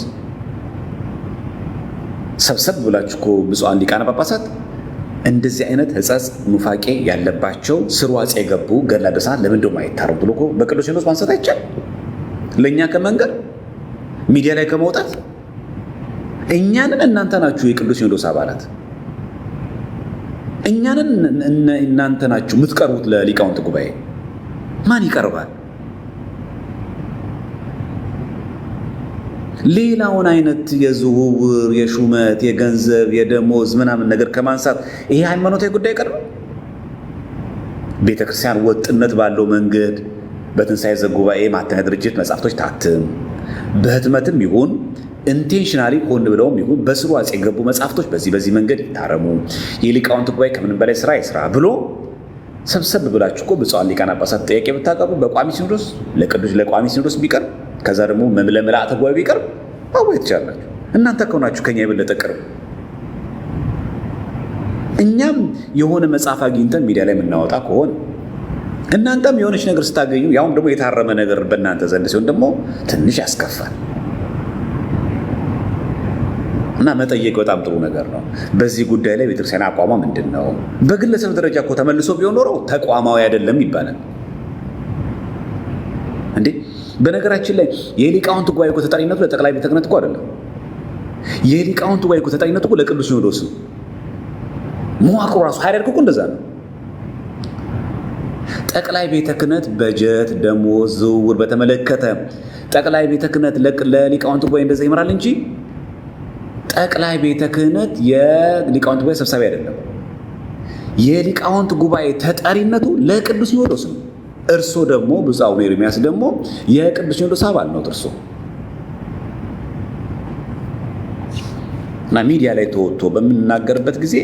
ሰብሰብ ብላችሁ እኮ ብፁዓን ሊቃነ ጳጳሳት እንደዚህ አይነት ሕጸጽ ኑፋቄ ያለባቸው ስርዋጽ የገቡ ገድለ ድርሳናት ለምን እንደው አይታረም ብሎ እኮ በቅዱስ ሲኖዶስ ማንሳት አይቻልም? ለእኛ ከመንገድ ሚዲያ ላይ ከመውጣት እኛንን እናንተ ናችሁ የቅዱስ ሲኖዶስ አባላት፣ እኛንን እናንተ ናችሁ የምትቀርቡት ለሊቃውንት ጉባኤ። ማን ይቀርባል? ሌላውን አይነት የዝውውር የሹመት የገንዘብ የደሞዝ ምናምን ነገር ከማንሳት ይሄ ሃይማኖታዊ ጉዳይ ቀርብ። ቤተክርስቲያን ወጥነት ባለው መንገድ በትንሣኤ ዘጉባኤ ማተሚያ ድርጅት መጽሐፍቶች ታትም፣ በህትመትም ይሁን ኢንቴንሽናሊ ሆን ብለውም ይሁን በስሩ አጽ የገቡ መጽሐፍቶች በዚህ መንገድ ይታረሙ፣ የሊቃውንት ጉባኤ ከምንም በላይ ስራ ይስራ ብሎ ሰብሰብ ብላችሁ እኮ ብፁዓን ሊቃነ ጳጳሳት ጥያቄ ብታቀርቡ በቋሚ ሲኖዶስ ለቋሚ ሲኖዶስ ቢቀርብ ከዛ ደግሞ ለምልዓተ ጉባኤ ቢቀርብ ማወቅ ትችላላችሁ። እናንተ ከሆናችሁ ከኛ የበለጠ ቅርብ። እኛም የሆነ መጽሐፍ አግኝተን ሚዲያ ላይ የምናወጣ ከሆነ እናንተም የሆነች ነገር ስታገኙ ያውም ደግሞ የታረመ ነገር በእናንተ ዘንድ ሲሆን ደግሞ ትንሽ ያስከፋል እና መጠየቅ በጣም ጥሩ ነገር ነው። በዚህ ጉዳይ ላይ ቤተክርስቲያን አቋሟ ምንድን ነው? በግለሰብ ደረጃ እኮ ተመልሶ ቢሆን ኖሮ ተቋማዊ አይደለም ይባላል እንዴ። በነገራችን ላይ የሊቃውንት ጉባኤ እኮ ተጠሪነቱ ለጠቅላይ ቤተ ክህነት እኮ አይደለም። የሊቃውንት ጉባኤ እኮ ተጠሪነቱ እኮ ለቅዱስ ሲኖዶስ ነው። መዋቅሩ ራሱ ሃይራርኪ እኮ እንደዛ ነው። ጠቅላይ ቤተ ክህነት በጀት፣ ደሞዝ፣ ዝውውር በተመለከተ ጠቅላይ ቤተ ክህነት ለሊቃውንት ጉባኤ እንደዛ ይመራል እንጂ ጠቅላይ ቤተ ክህነት የሊቃውንት ጉባኤ ሰብሳቢ አይደለም። የሊቃውንት ጉባኤ ተጠሪነቱ ለቅዱስ ሲኖዶስ ነው። እርሶ ደግሞ ብፁዕ አቡነ ኤርምያስ ደግሞ የቅዱስ ሲኖዶስ አባል ነው እርሶ እና ሚዲያ ላይ ተወጥቶ በምንናገርበት ጊዜ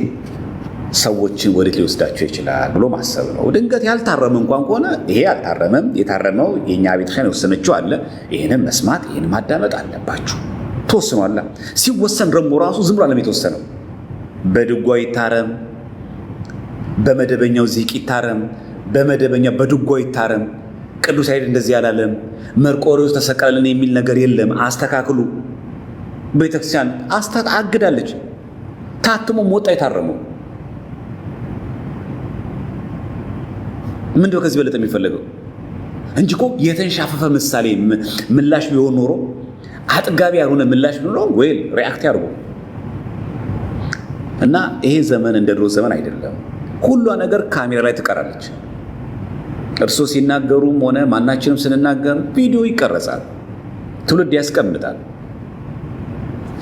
ሰዎችን ወዴት ሊወስዳቸው ይችላል ብሎ ማሰብ ነው። ድንገት ያልታረመ እንኳን ከሆነ ይሄ አልታረመም፣ የታረመው የእኛ ቤተክርስቲያን የወሰነችው አለ፣ ይህንን መስማት ይህን ማዳመጥ አለባችሁ። ተወስኗል። ሲወሰን ደግሞ ራሱ ዝም ብሎ አለም የተወሰነው። በድጓ ይታረም፣ በመደበኛው ዚቅ ይታረም፣ በመደበኛ በድጓ ይታረም። ቅዱስ ያሬድ እንደዚህ ያላለም፣ መርቆሬዎስ ተሰቀለልን የሚል ነገር የለም። አስተካክሉ። ቤተክርስቲያን አግዳለች። ታትሞ ሞጣ የታረመው ምንድነው? ከዚህ በለጠ የሚፈለገው እንጂ እኮ የተንሻፈፈ ምሳሌ ምላሽ ቢሆን ኖሮ አጥጋቢ ያልሆነ ምላሽ ቢሆን ኖሮ ወይ ሪአክት ያድርጉ እና ይሄ ዘመን እንደ ድሮ ዘመን አይደለም። ሁሉ ነገር ካሜራ ላይ ትቀራለች። እርሶ ሲናገሩም ሆነ ማናችንም ስንናገር ቪዲዮ ይቀረጻል፣ ትውልድ ያስቀምጣል።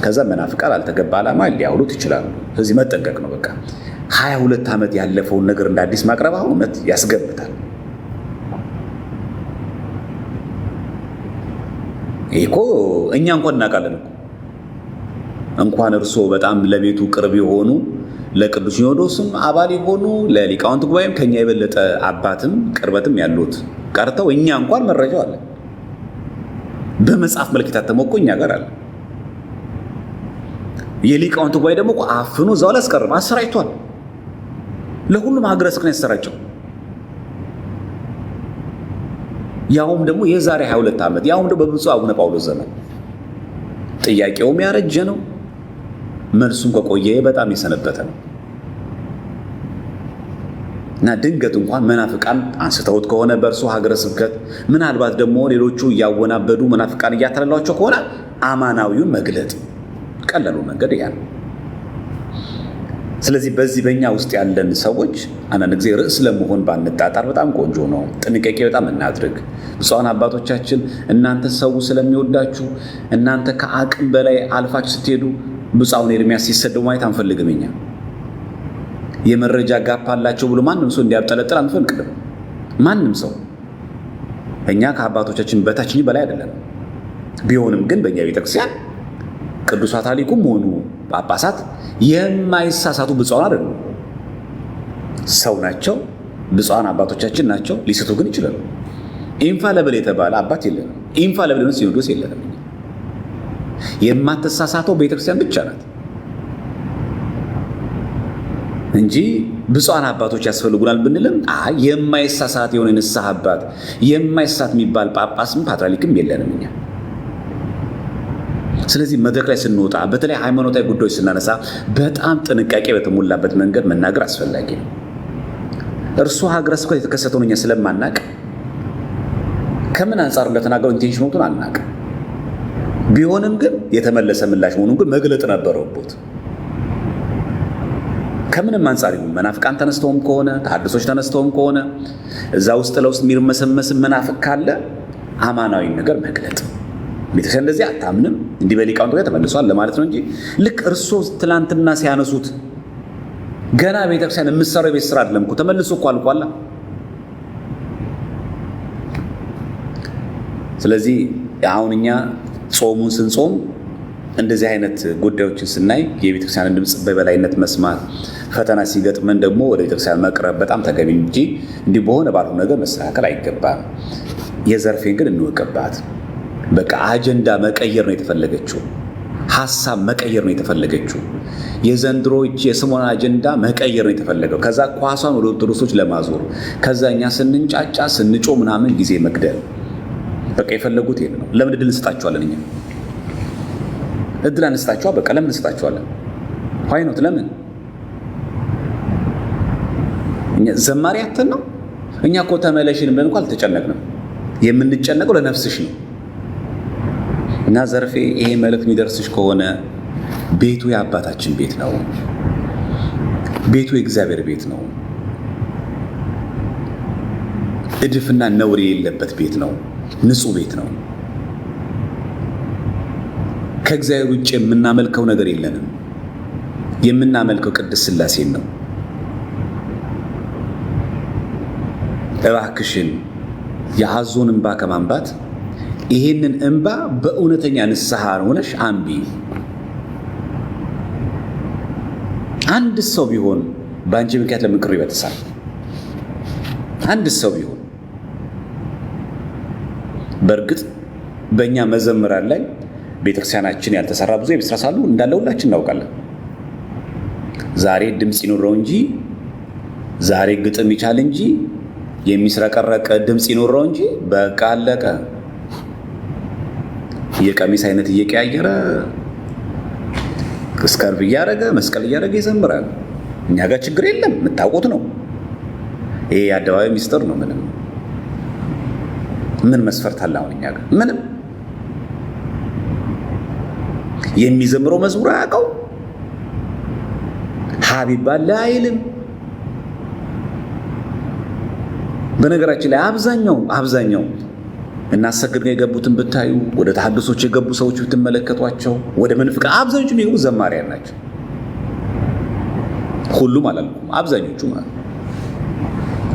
ከዛ መናፍቃን አልተገባ ዓላማ ሊያውሉት ይችላሉ። ስለዚህ መጠንቀቅ ነው። በቃ 22 ዓመት ያለፈውን ነገር እንደ አዲስ ማቅረብ እውነት ያስገብታል። ይሄ እኛ እንኳን እናውቃለን እኮ እንኳን እርሶ በጣም ለቤቱ ቅርብ የሆኑ ለቅዱስ ሲኖዶስም አባል የሆኑ ለሊቃውንት ጉባኤም ከኛ የበለጠ አባትም ቅርበትም ያሉት ቀርተው እኛ እንኳን መረጃው አለ። በመጽሐፍ መልክ የታተመው እኮ እኛ ጋር አለ። የሊቃውንት ጉባኤ ደግሞ አፍኖ እዛው ላይ አስቀርም አሰራጭቷል። ለሁሉም ሀገረ ስብከት ያሰራጨው ያውም ደግሞ የዛሬ 22 ዓመት ያውም ደግሞ በብፁዕ አቡነ ጳውሎስ ዘመን። ጥያቄውም ያረጀ ነው፣ መልሱም ከቆየ በጣም የሰነበተ ነው እና ድንገት እንኳን መናፍቃን አንስተውት ከሆነ በእርሱ ሀገረ ስብከት ምናልባት ደግሞ ሌሎቹ እያወናበዱ መናፍቃን እያተላሏቸው ከሆነ አማናዊውን መግለጥ ቀላሉ መንገድ ያ ነው። ስለዚህ በዚህ በእኛ ውስጥ ያለን ሰዎች አንዳንድ ጊዜ ርዕስ ለመሆን ባንጣጣር በጣም ቆንጆ ነው። ጥንቃቄ በጣም እናድርግ። ብፁዓን አባቶቻችን እናንተ ሰው ስለሚወዳችሁ እናንተ ከአቅም በላይ አልፋችሁ ስትሄዱ ብፁዓን ኤርምያስ ሲሰደቡ ማየት አንፈልግም። እኛ የመረጃ ጋፕ አላቸው ብሎ ማንም ሰው እንዲያብጠለጥል አንፈቅድም። ማንም ሰው እኛ ከአባቶቻችን በታች እንጂ በላይ አይደለም። ቢሆንም ግን በእኛ ቤተክርስቲያን ቅዱስ ካቶሊኩም ሆኑ ጳጳሳት የማይሳሳቱ ብፁዓን አይደሉም። ሰው ናቸው፣ ብፁዓን አባቶቻችን ናቸው። ሊስቱ ግን ይችላሉ። ኢንፋሊብል የተባለ አባት የለንም። ኢንፋሊብል የሆነ ሲኖዶስ የለንም። የማትሳሳተው ቤተክርስቲያን ብቻ ናት እንጂ ብፁዓን አባቶች ያስፈልጉናል ብንልም የማይሳሳት የሆነ ንስሐ አባት የማይሳሳት የሚባል ጳጳስም ፓትርያርክም የለንም እኛ። ስለዚህ መድረክ ላይ ስንወጣ በተለይ ሃይማኖታዊ ጉዳዮች ስናነሳ በጣም ጥንቃቄ በተሞላበት መንገድ መናገር አስፈላጊ ነው። እርሱ ሀገረ ስብከት የተከሰተውን እኛ ስለማናቅ ከምን አንጻር እንደተናገረው ኢንቴንሽኑን አናቅ። ቢሆንም ግን የተመለሰ ምላሽ መሆኑን ግን መግለጥ ነበረበት። ከምንም አንጻር ይሁን መናፍቃን ተነስተውም ከሆነ ተሐድሶች ተነስተውም ከሆነ እዛ ውስጥ ለውስጥ የሚርመሰመስ መናፍቅ ካለ አማናዊ ነገር መግለጥ። ቤተክርስቲያን እንደዚህ አታምንም እንዲህ በሊቃውንቱ ጋር ተመልሷል ለማለት ነው እንጂ ልክ እርሶ ትላንትና ሲያነሱት ገና ቤተክርስቲያን የምትሰራው የቤት ስራ አይደለም እኮ ተመልሶ እኮ አልቋላ። ስለዚህ አሁን እኛ ጾሙን ስንጾም እንደዚህ አይነት ጉዳዮችን ስናይ የቤተክርስቲያንን ድምፅ በበላይነት መስማት፣ ፈተና ሲገጥመን ደግሞ ወደ ቤተክርስቲያን መቅረብ በጣም ተገቢ እንጂ እንዲህ በሆነ ባልሆነ ነገር መስተካከል አይገባም። የዘርፌን ግን እንወቅባት። በቃ አጀንዳ መቀየር ነው የተፈለገችው። ሐሳብ መቀየር ነው የተፈለገችው። የዘንድሮ የስሞና አጀንዳ መቀየር ነው የተፈለገው። ከዛ ኳሷን ወደ ኦርቶዶክሶች ለማዞር ከዛ እኛ ስንንጫጫ ስንጮ ምናምን ጊዜ መግደል። በቃ የፈለጉት ይሄን ነው። ለምን እድል እንስጣቸዋለን? እኛ እድል አንስጣቸዋ። በቃ ለምን እንስጣቸዋለን? ሆይኖት ለምን እኛ ዘማሪ አተን ነው? እኛ እኮ ተመለሽን ብለን እንኳን አልተጨነቅንም። የምንጨነቀው ለነፍስሽ ነው። እና ዘርፌ ይሄ መልእክት የሚደርስሽ ከሆነ ቤቱ የአባታችን ቤት ነው። ቤቱ የእግዚአብሔር ቤት ነው። እድፍና ነውር የሌለበት ቤት ነው። ንጹህ ቤት ነው። ከእግዚአብሔር ውጭ የምናመልከው ነገር የለንም። የምናመልከው ቅድስት ሥላሴን ነው። እባክሽን የአዞን እንባ ከማንባት ይሄንን እንባ በእውነተኛ ንስሐ ሆነሽ አንቢ። አንድ ሰው ቢሆን በአንቺ ምክንያት ለምን ቅር ይበጥሳል? አንድ ሰው ቢሆን በእርግጥ በእኛ መዘምራን ላይ ቤተክርስቲያናችን ያልተሰራ ብዙ የቤት ስራ ሳሉ እንዳለ ሁላችን እናውቃለን። ዛሬ ድምፅ ይኖረው እንጂ ዛሬ ግጥም ይቻል እንጂ የሚስረቀረቅ ድምፅ ይኖረው እንጂ በቃ አለቀ። የቀሚስ አይነት እየቀያየረ ስካርፍ እያደረገ መስቀል እያደረገ ይዘምራል። እኛ ጋር ችግር የለም፣ የምታውቁት ነው። ይሄ የአደባባይ ሚስጥር ነው። ምን መስፈርት አለ አሁን እኛ ጋር? ምንም። የሚዘምረው መዝሙር አያውቀው ሀቢባል አይልም። በነገራችን ላይ አብዛኛው እናሰግድ ነው የገቡትን ብታዩ፣ ወደ ተሐድሶች የገቡ ሰዎች ብትመለከቷቸው፣ ወደ መንፍቃ አብዛኞቹ የሚገቡ ዘማሪያን ናቸው። ሁሉም አላልኩም፣ አብዛኞቹ ማለት።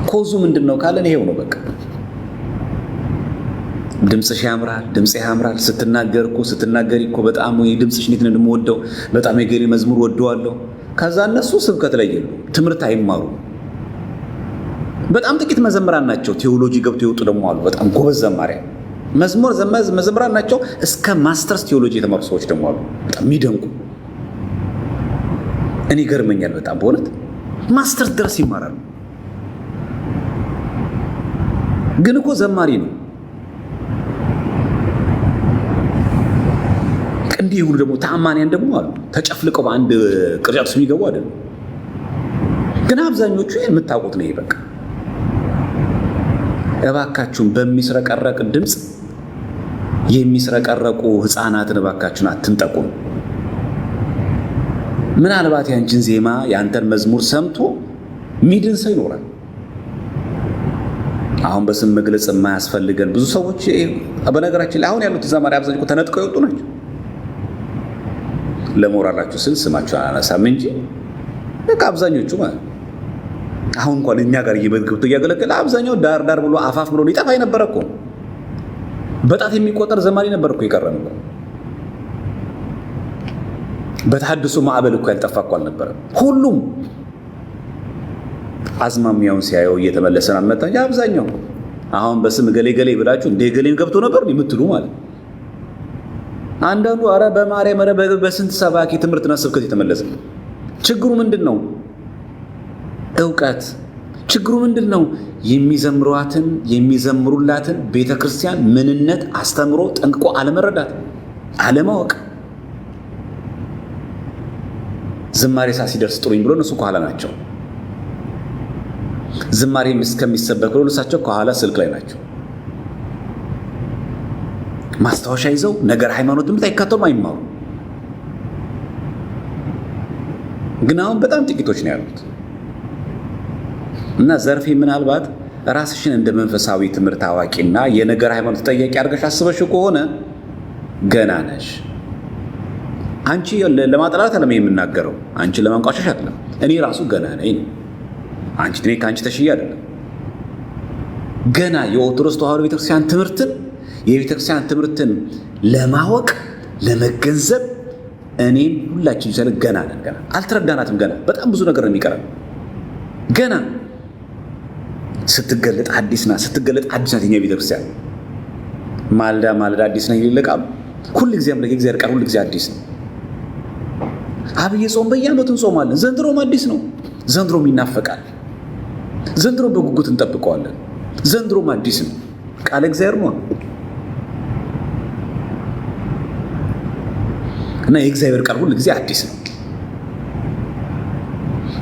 ኮዙ ምንድነው ካለን ይሄው ነው በቃ። ድምጽሽ ያምራል፣ ድምጽ ያምራል። ስትናገሪ እኮ በጣም ድምጽሽ እንዴት ነው እንደምወደው፣ በጣም የገሪ መዝሙር ወደዋለሁ። ከዛ እነሱ ስብከት ላይ የሉ፣ ትምህርት አይማሩ። በጣም ጥቂት መዘምራን ናቸው ቴዎሎጂ ገብቶ ይወጡ ደግሞ አሉ። በጣም ጎበዝ ዘማሪያን መዘምራን ናቸው። እስከ ማስተርስ ቴዎሎጂ የተማሩ ሰዎች ደግሞ አሉ፣ በጣም የሚደንቁ። እኔ ገርመኛል በጣም በእውነት ማስተርስ ድረስ ይማራሉ። ግን እኮ ዘማሪ ነው። እንዲህ ይሁኑ ደግሞ ተአማንያን ደግሞ አሉ፣ ተጨፍልቀው በአንድ ቅርጫት ውስጥ የሚገቡ አይደለም። ግን አብዛኞቹ የምታውቁት ነው። ይሄ በቃ እባካችሁን በሚስረቀረቅ ድምፅ የሚስረቀረቁ ህፃናትን እባካችሁን አትንጠቁም። ምናልባት ያንቺን ዜማ ያንተን መዝሙር ሰምቶ ሚድን ሰው ይኖራል። አሁን በስም መግለጽ የማያስፈልገን ብዙ ሰዎች በነገራችን ላይ አሁን ያሉት ዘማሪ አብዛኛው ተነጥቀው የወጡ ናቸው። ለሞራላችሁ ስል ስማቸው አናነሳም እንጂ በቃ አብዛኞቹ ማለት አሁን እንኳን እኛ ጋር እየበግብቶ እያገለገለ አብዛኛው ዳር ብሎ አፋፍ ብሎ ሊጠፋ የነበረ እኮ በጣት የሚቆጠር ዘማሪ ነበር እኮ የቀረን እኮ። በተሐድሶ ማዕበል እኮ ያልጠፋ እኮ አልነበረም። ሁሉም አዝማሚያውን ሲያየው እየተመለሰ አመጣ። አብዛኛው አሁን በስም ገሌ ብላችሁ እንደ ገሌን ገብቶ ነበር የምትሉ ማለት አንዳንዱ አረ በማርያም አረ በስንት ሰባኪ ትምህርትና ስብከት የተመለሰ። ችግሩ ምንድነው? ዕውቀት። ችግሩ ምንድነው? የሚዘምሩላትን ቤተክርስቲያን ምንነት አስተምሮ ጠንቅቆ አለመረዳት፣ አለማወቅ። ዝማሬ ሲደርስ ጥሩኝ ብሎ እነሱ ከኋላ ናቸው። ዝማሬ እስከሚሰበክ ብሎ እነሳቸው ከኋላ ስልክ ላይ ናቸው። ማስታወሻ ይዘው ነገር ሃይማኖት ትምህርት አይከተሉም፣ አይማሩ። ግን አሁን በጣም ጥቂቶች ነው ያሉት። እና ዘርፌ ምናልባት ራስሽን እንደ መንፈሳዊ ትምህርት አዋቂና የነገር ሃይማኖት ተጠያቂ አድርገሽ አስበሽው ከሆነ ገና ነሽ። አንቺ ለማጥላላት አለም የምናገረው፣ አንቺ ለማንቋሸሽ አይደለም። እኔ ራሱ ገና ነኝ። አንቺ እኔ ካንቺ ተሽዬ አይደለም። ገና የኦርቶዶክስ ተዋሕዶ ቤተክርስቲያን ትምህርትን ለማወቅ ለመገንዘብ እኔም ሁላችን ይችላል። ገና ነን። ገና አልተረዳናትም። ገና በጣም ብዙ ነገር ነው የሚቀረን። ገና ስትገለጥ አዲስ ናት የኛ ቤተክርስቲያን። ማልዳ አዲስ ነው ይልቃሉ። ሁሉ ጊዜ አምላክ እግዚአብሔር ቃል ሁሉ ጊዜ አዲስ ነው። አብይ ጾም በየዓመቱ እንጾማለን። ዘንድሮም አዲስ ነው። ዘንድሮም ይናፈቃል። ዘንድሮ በጉጉት እንጠብቀዋለን። ዘንድሮም አዲስ ነው። ቃል እግዚአብሔር ነው እና የእግዚአብሔር ቃል ሁሉ ጊዜ አዲስ ነው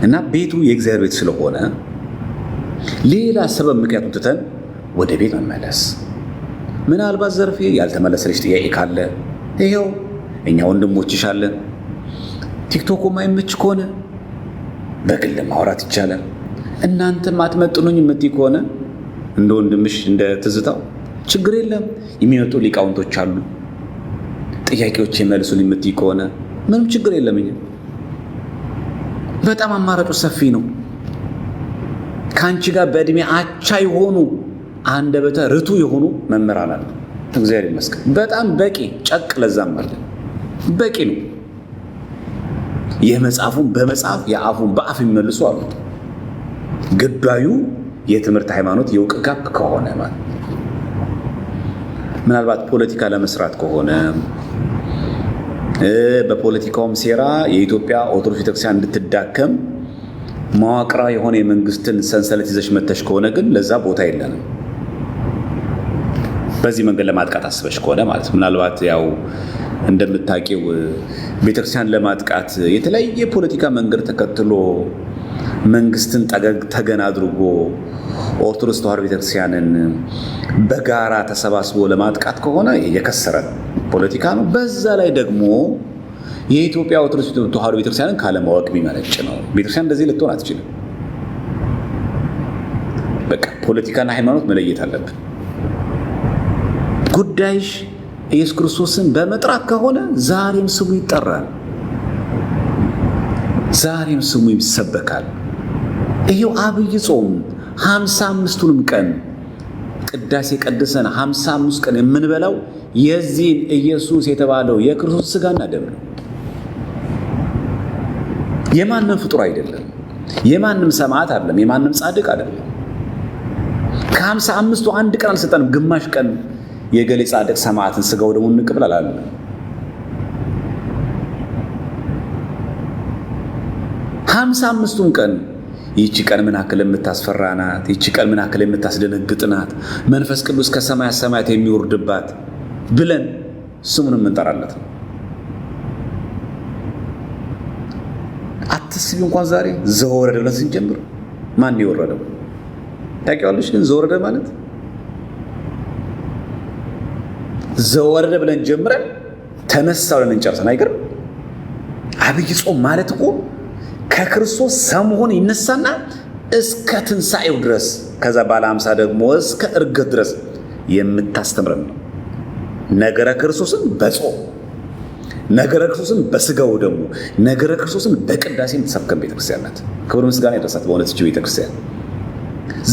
እና ቤቱ የእግዚአብሔር ቤት ስለሆነ ሌላ ሰበብ ምክንያቱም ትተን ወደ ቤት መመለስ። ምናልባት ዘርፌ ያልተመለሰልሽ ጥያቄ ካለ ይሄው እኛ ወንድሞችሽ አለን። ቲክቶክ የማይመች ከሆነ በግል ማውራት ይቻላል። እናንተም አትመጥኑኝ የምትይ ከሆነ እንደ ወንድምሽ እንደ ትዝታው ችግር የለም። የሚመጡ ሊቃውንቶች አሉ። ጥያቄዎች የመልሱልኝ የምትይ ከሆነ ምንም ችግር የለም። በጣም አማራጩ ሰፊ ነው። ከአንቺ ጋር በእድሜ አቻ የሆኑ አንደበተ ርቱዕ የሆኑ መምህራን አሉ። እግዚአብሔር ይመስገን። በጣም በቂ ጨቅ ለዛም አለ። በቂ ነው። የመጽሐፉን በመጽሐፍ የአፉን በአፍ የሚመልሱ አሉ። ጉዳዩ የትምህርት ሃይማኖት የእውቀት ጋፕ ከሆነ ማለት ምናልባት ፖለቲካ ለመስራት ከሆነ በፖለቲካውም ሴራ የኢትዮጵያ ኦርቶዶክስ ቤተክርስቲያን እንድትዳከም መዋቅራዊ የሆነ የመንግስትን ሰንሰለት ይዘሽ መተሽ ከሆነ ግን ለዛ ቦታ የለንም። በዚህ መንገድ ለማጥቃት አስበሽ ከሆነ ማለት ምናልባት ያው እንደምታውቂው ቤተክርስቲያን ለማጥቃት የተለያየ ፖለቲካ መንገድ ተከትሎ መንግስትን ተገን አድርጎ ኦርቶዶክስ ተዋሕዶ ቤተክርስቲያንን በጋራ ተሰባስቦ ለማጥቃት ከሆነ የከሰረ ፖለቲካ ነው። በዛ ላይ ደግሞ የኢትዮጵያ ኦርቶዶክስ ተዋሕዶ ቤተክርስቲያንን ካለማወቅ የሚመነጭ ነው። ቤተክርስቲያን እንደዚህ ልትሆን አትችልም። በቃ ፖለቲካና ሃይማኖት መለየት አለብን። ጉዳይሽ ኢየሱስ ክርስቶስን በመጥራት ከሆነ ዛሬም ስሙ ይጠራል፣ ዛሬም ስሙ ይሰበካል። ይሄው አብይ ጾም 55ቱንም ቀን ቅዳሴ ቀድሰን 55 ቀን የምንበላው የዚህን ኢየሱስ የተባለው የክርስቶስ ሥጋና ደም ነው። የማንም ፍጡር አይደለም። የማንም ሰማዕት አይደለም። የማንም ጻድቅ አይደለም። ከ55ቱ አንድ ቀን አልሰጠንም። ግማሽ ቀን የገሌ ጻድቅ ሰማዕትን ሥጋው ደግሞ እንቅበል አላለም። ሀምሳ አምስቱን ቀን ይቺ ቀን ምን ያክል የምታስፈራ ናት፣ ይቺ ቀን ምን ያክል የምታስደነግጥ ናት፣ መንፈስ ቅዱስ ከሰማያት ሰማያት የሚወርድባት ብለን ስሙን እንጠራለት ነው። አትስቢ እንኳን ዛሬ ዘወረደ ብለን ስንጀምር ማን የወረደው ታውቂዋለሽ? ግን ዘወረደ ማለት ዘወረደ ብለን ጀምረን ተነሳ ብለን እንጨርሰን አይቀርም። አብይ ጾም ማለት እኮ ከክርስቶስ ሰው መሆን ይነሳና እስከ ትንሣኤው ድረስ ከዛ ባለ 50 ደግሞ እስከ እርገት ድረስ የምታስተምረን ነው። ነገረ ክርስቶስን በጾም ነገረ ክርስቶስን በስጋው ደግሞ ነገረ ክርስቶስን በቅዳሴ የምትሰብከን ቤተክርስቲያን ናት። ክብር ምስጋና ይድረሳት። በእውነት እቺ ቤተክርስቲያን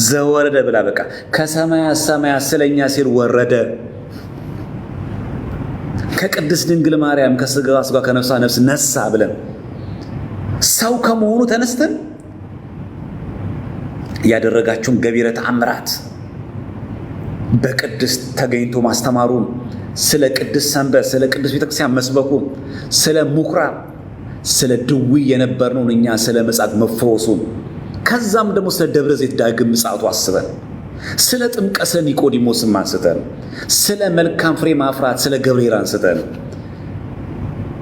ዘወረደ ብላ በቃ ከሰማያት ሰማያት ስለኛ ሲል ወረደ። ከቅድስት ድንግል ማርያም ከስጋዋ ስጋ ከነፍሷ ነፍስ ነሳ ብለን ሰው ከመሆኑ ተነስተን ያደረጋቸውን ገቢረ ተአምራት በቅድስት ተገኝቶ ማስተማሩን፣ ስለ ቅድስት ሰንበት፣ ስለ ቅድስት ቤተክርስቲያን መስበኩን፣ ስለ ምኩራብ፣ ስለ ድውይ የነበርነውን እኛ ስለ መጻት መፈወሱን፣ ከዛም ደግሞ ስለ ደብረ ዘይት ዳግም ምጽአቱ አስበን፣ ስለ ጥምቀት ስለ ኒቆዲሞስም አንስተን፣ ስለ መልካም ፍሬ ማፍራት ስለ ገብርኤል አንስተን፣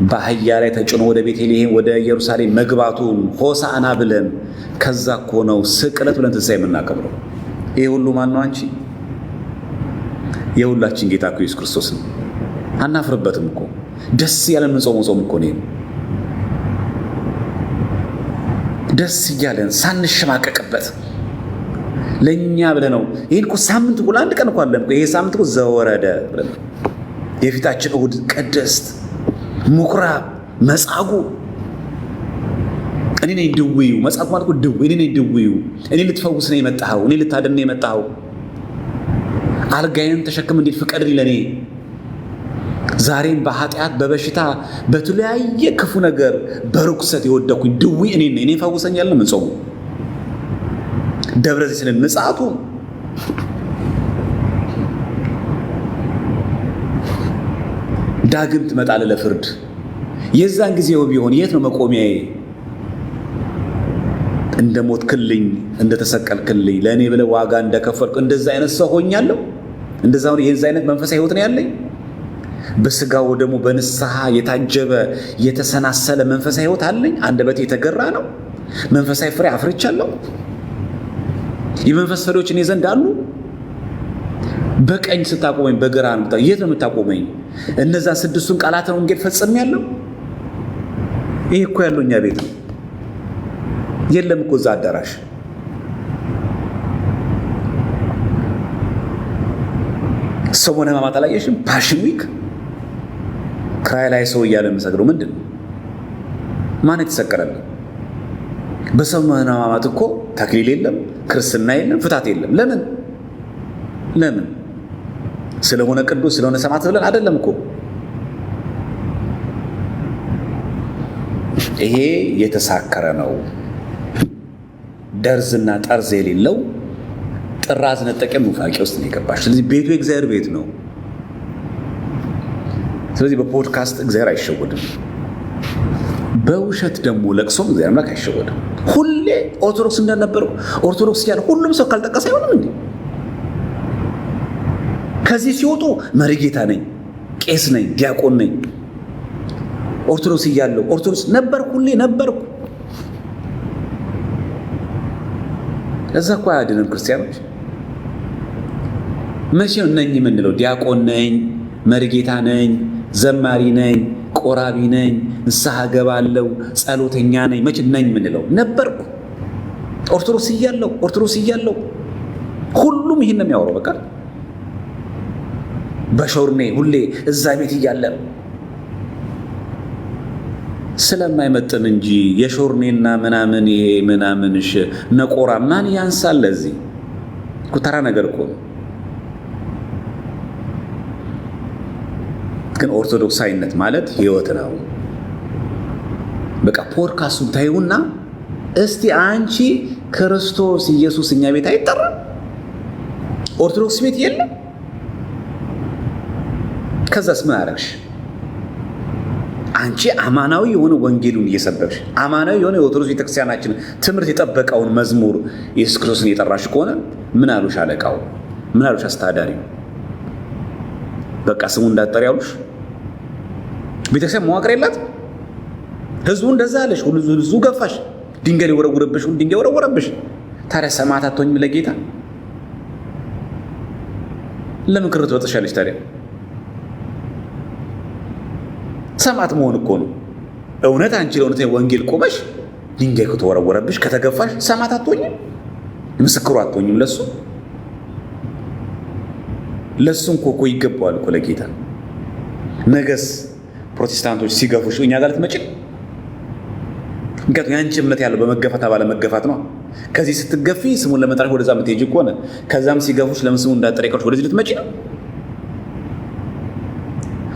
በአህያ ላይ ተጭኖ ወደ ቤተልሔም ወደ ኢየሩሳሌም መግባቱን ሆሳዕና ብለን ከዛ እኮ ነው ስቅለት ብለን ትንሣኤ የምናከብረው። ይሄ ሁሉ ማን ነው? አንቺ የሁላችን ጌታ እኮ ኢየሱስ ክርስቶስ ነው። አናፍርበትም እኮ ደስ ያለን የምንጾመው ጾም እኮ ነው። ደስ እያለን ሳንሸማቀቅበት ለእኛ ብለህ ነው። ይህን እኮ ሳምንት እኮ ለአንድ ቀን እኮ አለን እኮ። ይሄ ሳምንት እኮ ዘወረደ ብለን የፊታችን እሑድ ቅድስት፣ ምኩራብ፣ መጻጉዕ እኔ ነኝ ድውዩ። መጻጉዕ ማለት እኮ ድውይ እኔ ነኝ ድውዩ። እኔ ልትፈውስ ነው የመጣኸው፣ እኔ ልታድን ነው የመጣኸው። አልጋዬን ተሸክም እንዴት ፍቀድልኝ ለእኔ። ዛሬም በኃጢአት በበሽታ በተለያየ ክፉ ነገር በርኩሰት የወደኩኝ ድውይ እኔ ነኝ። እኔ ፈውሰኛል ነው የምንጾመው። ደብረ ዘይት ስንል ምጽአቱ ዳግም ትመጣለህ ለፍርድ። የዛን ጊዜው ቢሆን የት ነው መቆሚያዬ? እንደ ሞትክልኝ እንደ ተሰቀልክልኝ ለእኔ ብለህ ዋጋ እንደከፈልኩ እንደዛ አይነት ሰው ሆኛለሁ። እንደዛ ነው። የዛ አይነት መንፈሳዊ ሕይወት ነው ያለኝ። በስጋው ደግሞ በንስሐ የታጀበ የተሰናሰለ መንፈሳዊ ሕይወት አለኝ። አንደበቴ የተገራ ነው። መንፈሳዊ ፍሬ አፍርቻለሁ። የመንፈስ ፍሬዎች እኔ ዘንድ አሉ። በቀኝ ስታቆመኝ በግራ ነው። የት ነው የምታቆመኝ? እነዛ 6ቱን ቃላተ ወንጌል ፈጽሜያለሁ። ይሄ እኮ ያለው እኛ ቤት ነው። የለም እኮ እዛ አዳራሽ። ሰሞነ ሕማማት አላየሽም? ፓሽን ዊክ ክራይ ላይ ሰው እያለ የምሰግደው ምንድን ነው? ማን የተሰቀለልን? በሰሞነ ሕማማት እኮ ተክሊል የለም፣ ክርስትና የለም፣ ፍታት የለም። ለምን? ስለሆነ ቅዱስ ስለሆነ ሰማዕት ብለን አይደለም እኮ። ይሄ የተሳከረ ነው። ደርዝና ጠርዝ የሌለው ጥራዝ ነጠቀም ኑፋቄ ውስጥ ነው የገባሽ። ስለዚህ ቤቱ የእግዚአብሔር ቤት ነው። ስለዚህ በፖድካስት እግዚአብሔር አይሸወድም። በውሸት ደግሞ ለቅሶም እግዚአብሔር አምላክ አይሸወድም። ሁሌ ኦርቶዶክስ እንደነበረው ኦርቶዶክስ እያለ ሁሉም ሰው ካልጠቀሰ አይሆንም እንዴ? ከዚህ ሲወጡ መሪጌታ ነኝ፣ ቄስ ነኝ፣ ዲያቆን ነኝ፣ ኦርቶዶክስ እያለሁ ኦርቶዶክስ ነበርኩ፣ ሁሌ ነበርኩ። እዛ እኮ አያድንም ክርስቲያኖች። መቼ ነው ነኝ የምንለው? ዲያቆን ነኝ፣ መሪጌታ ነኝ፣ ዘማሪ ነኝ፣ ቆራቢ ነኝ፣ ንስሐ ገባለሁ፣ ጸሎተኛ ነኝ። መቼ ነኝ የምንለው? ነበርኩ ኦርቶዶክስ እያለሁ ሁሉም ይህን ነው የሚያወራው። በቃ በሾርኔ ሁሌ እዛ ቤት እያለ ስለማይመጥን እንጂ የሾርኔና ምናምን ይሄ ምናምንሽ ነቆራ ማን ያንሳል? ለዚህ ኩተራ ነገር እኮ ነው። ግን ኦርቶዶክሳዊነት ማለት ህይወት ነው። በቃ ፖድካስቱን ታዩና እስቲ አንቺ ክርስቶስ ኢየሱስ እኛ ቤት አይጠራም? ኦርቶዶክስ ቤት የለም? ከዛስ ምን አረግሽ? አንቺ አማናዊ የሆነ ወንጌሉን እየሰበክሽ አማናዊ የሆነ የኦርቶዶክስ ቤተክርስቲያናችን ትምህርት የጠበቀውን መዝሙር ኢየሱስ ክርስቶስን እየጠራሽ ከሆነ ምን አሉሽ አለቃው? ምን አሉሽ አስተዳዳሪው? በቃ ስሙ እንዳትጠሪ ያሉሽ? ቤተክርስቲያን መዋቅር የላት? ህዝቡ እንደዛ አለሽ፣ ሁሉ ህዝቡ ገፋሽ፣ ድንጋይ ወረወረብሽ፣ ሁሉ ድንጋይ ወረወረብሽ። ታዲያ ሰማዕት አትሆኝም ለጌታ? ለምን ክርት ወጥሻለሽ ታዲያ? ሰማዕት መሆን እኮ ነው። እውነት አንቺ ለእውነተኛ ወንጌል ቆመሽ ድንጋይ ከተወረወረብሽ ከተገፋሽ ሰማዕት አትሆኝም? ምስክሩ አትሆኝም? ለሱም እኮ ይገባዋል እኮ ለጌታ። ነገስ ፕሮቴስታንቶች ሲገፉሽ እኛ ጋር ልትመጪ? ምክንያቱም ያንቺ እምነት ያለው በመገፋት ባለ መገፋት ነው። ከዚህ ስትገፊ ስሙን ለመጥራት ወደዛ የምትሄጂ ከሆነ ከዛም ሲገፉሽ ለምን ስሙን እንዳትጠሪ ቀርሽ ወደዚህ ልትመጪ ነው?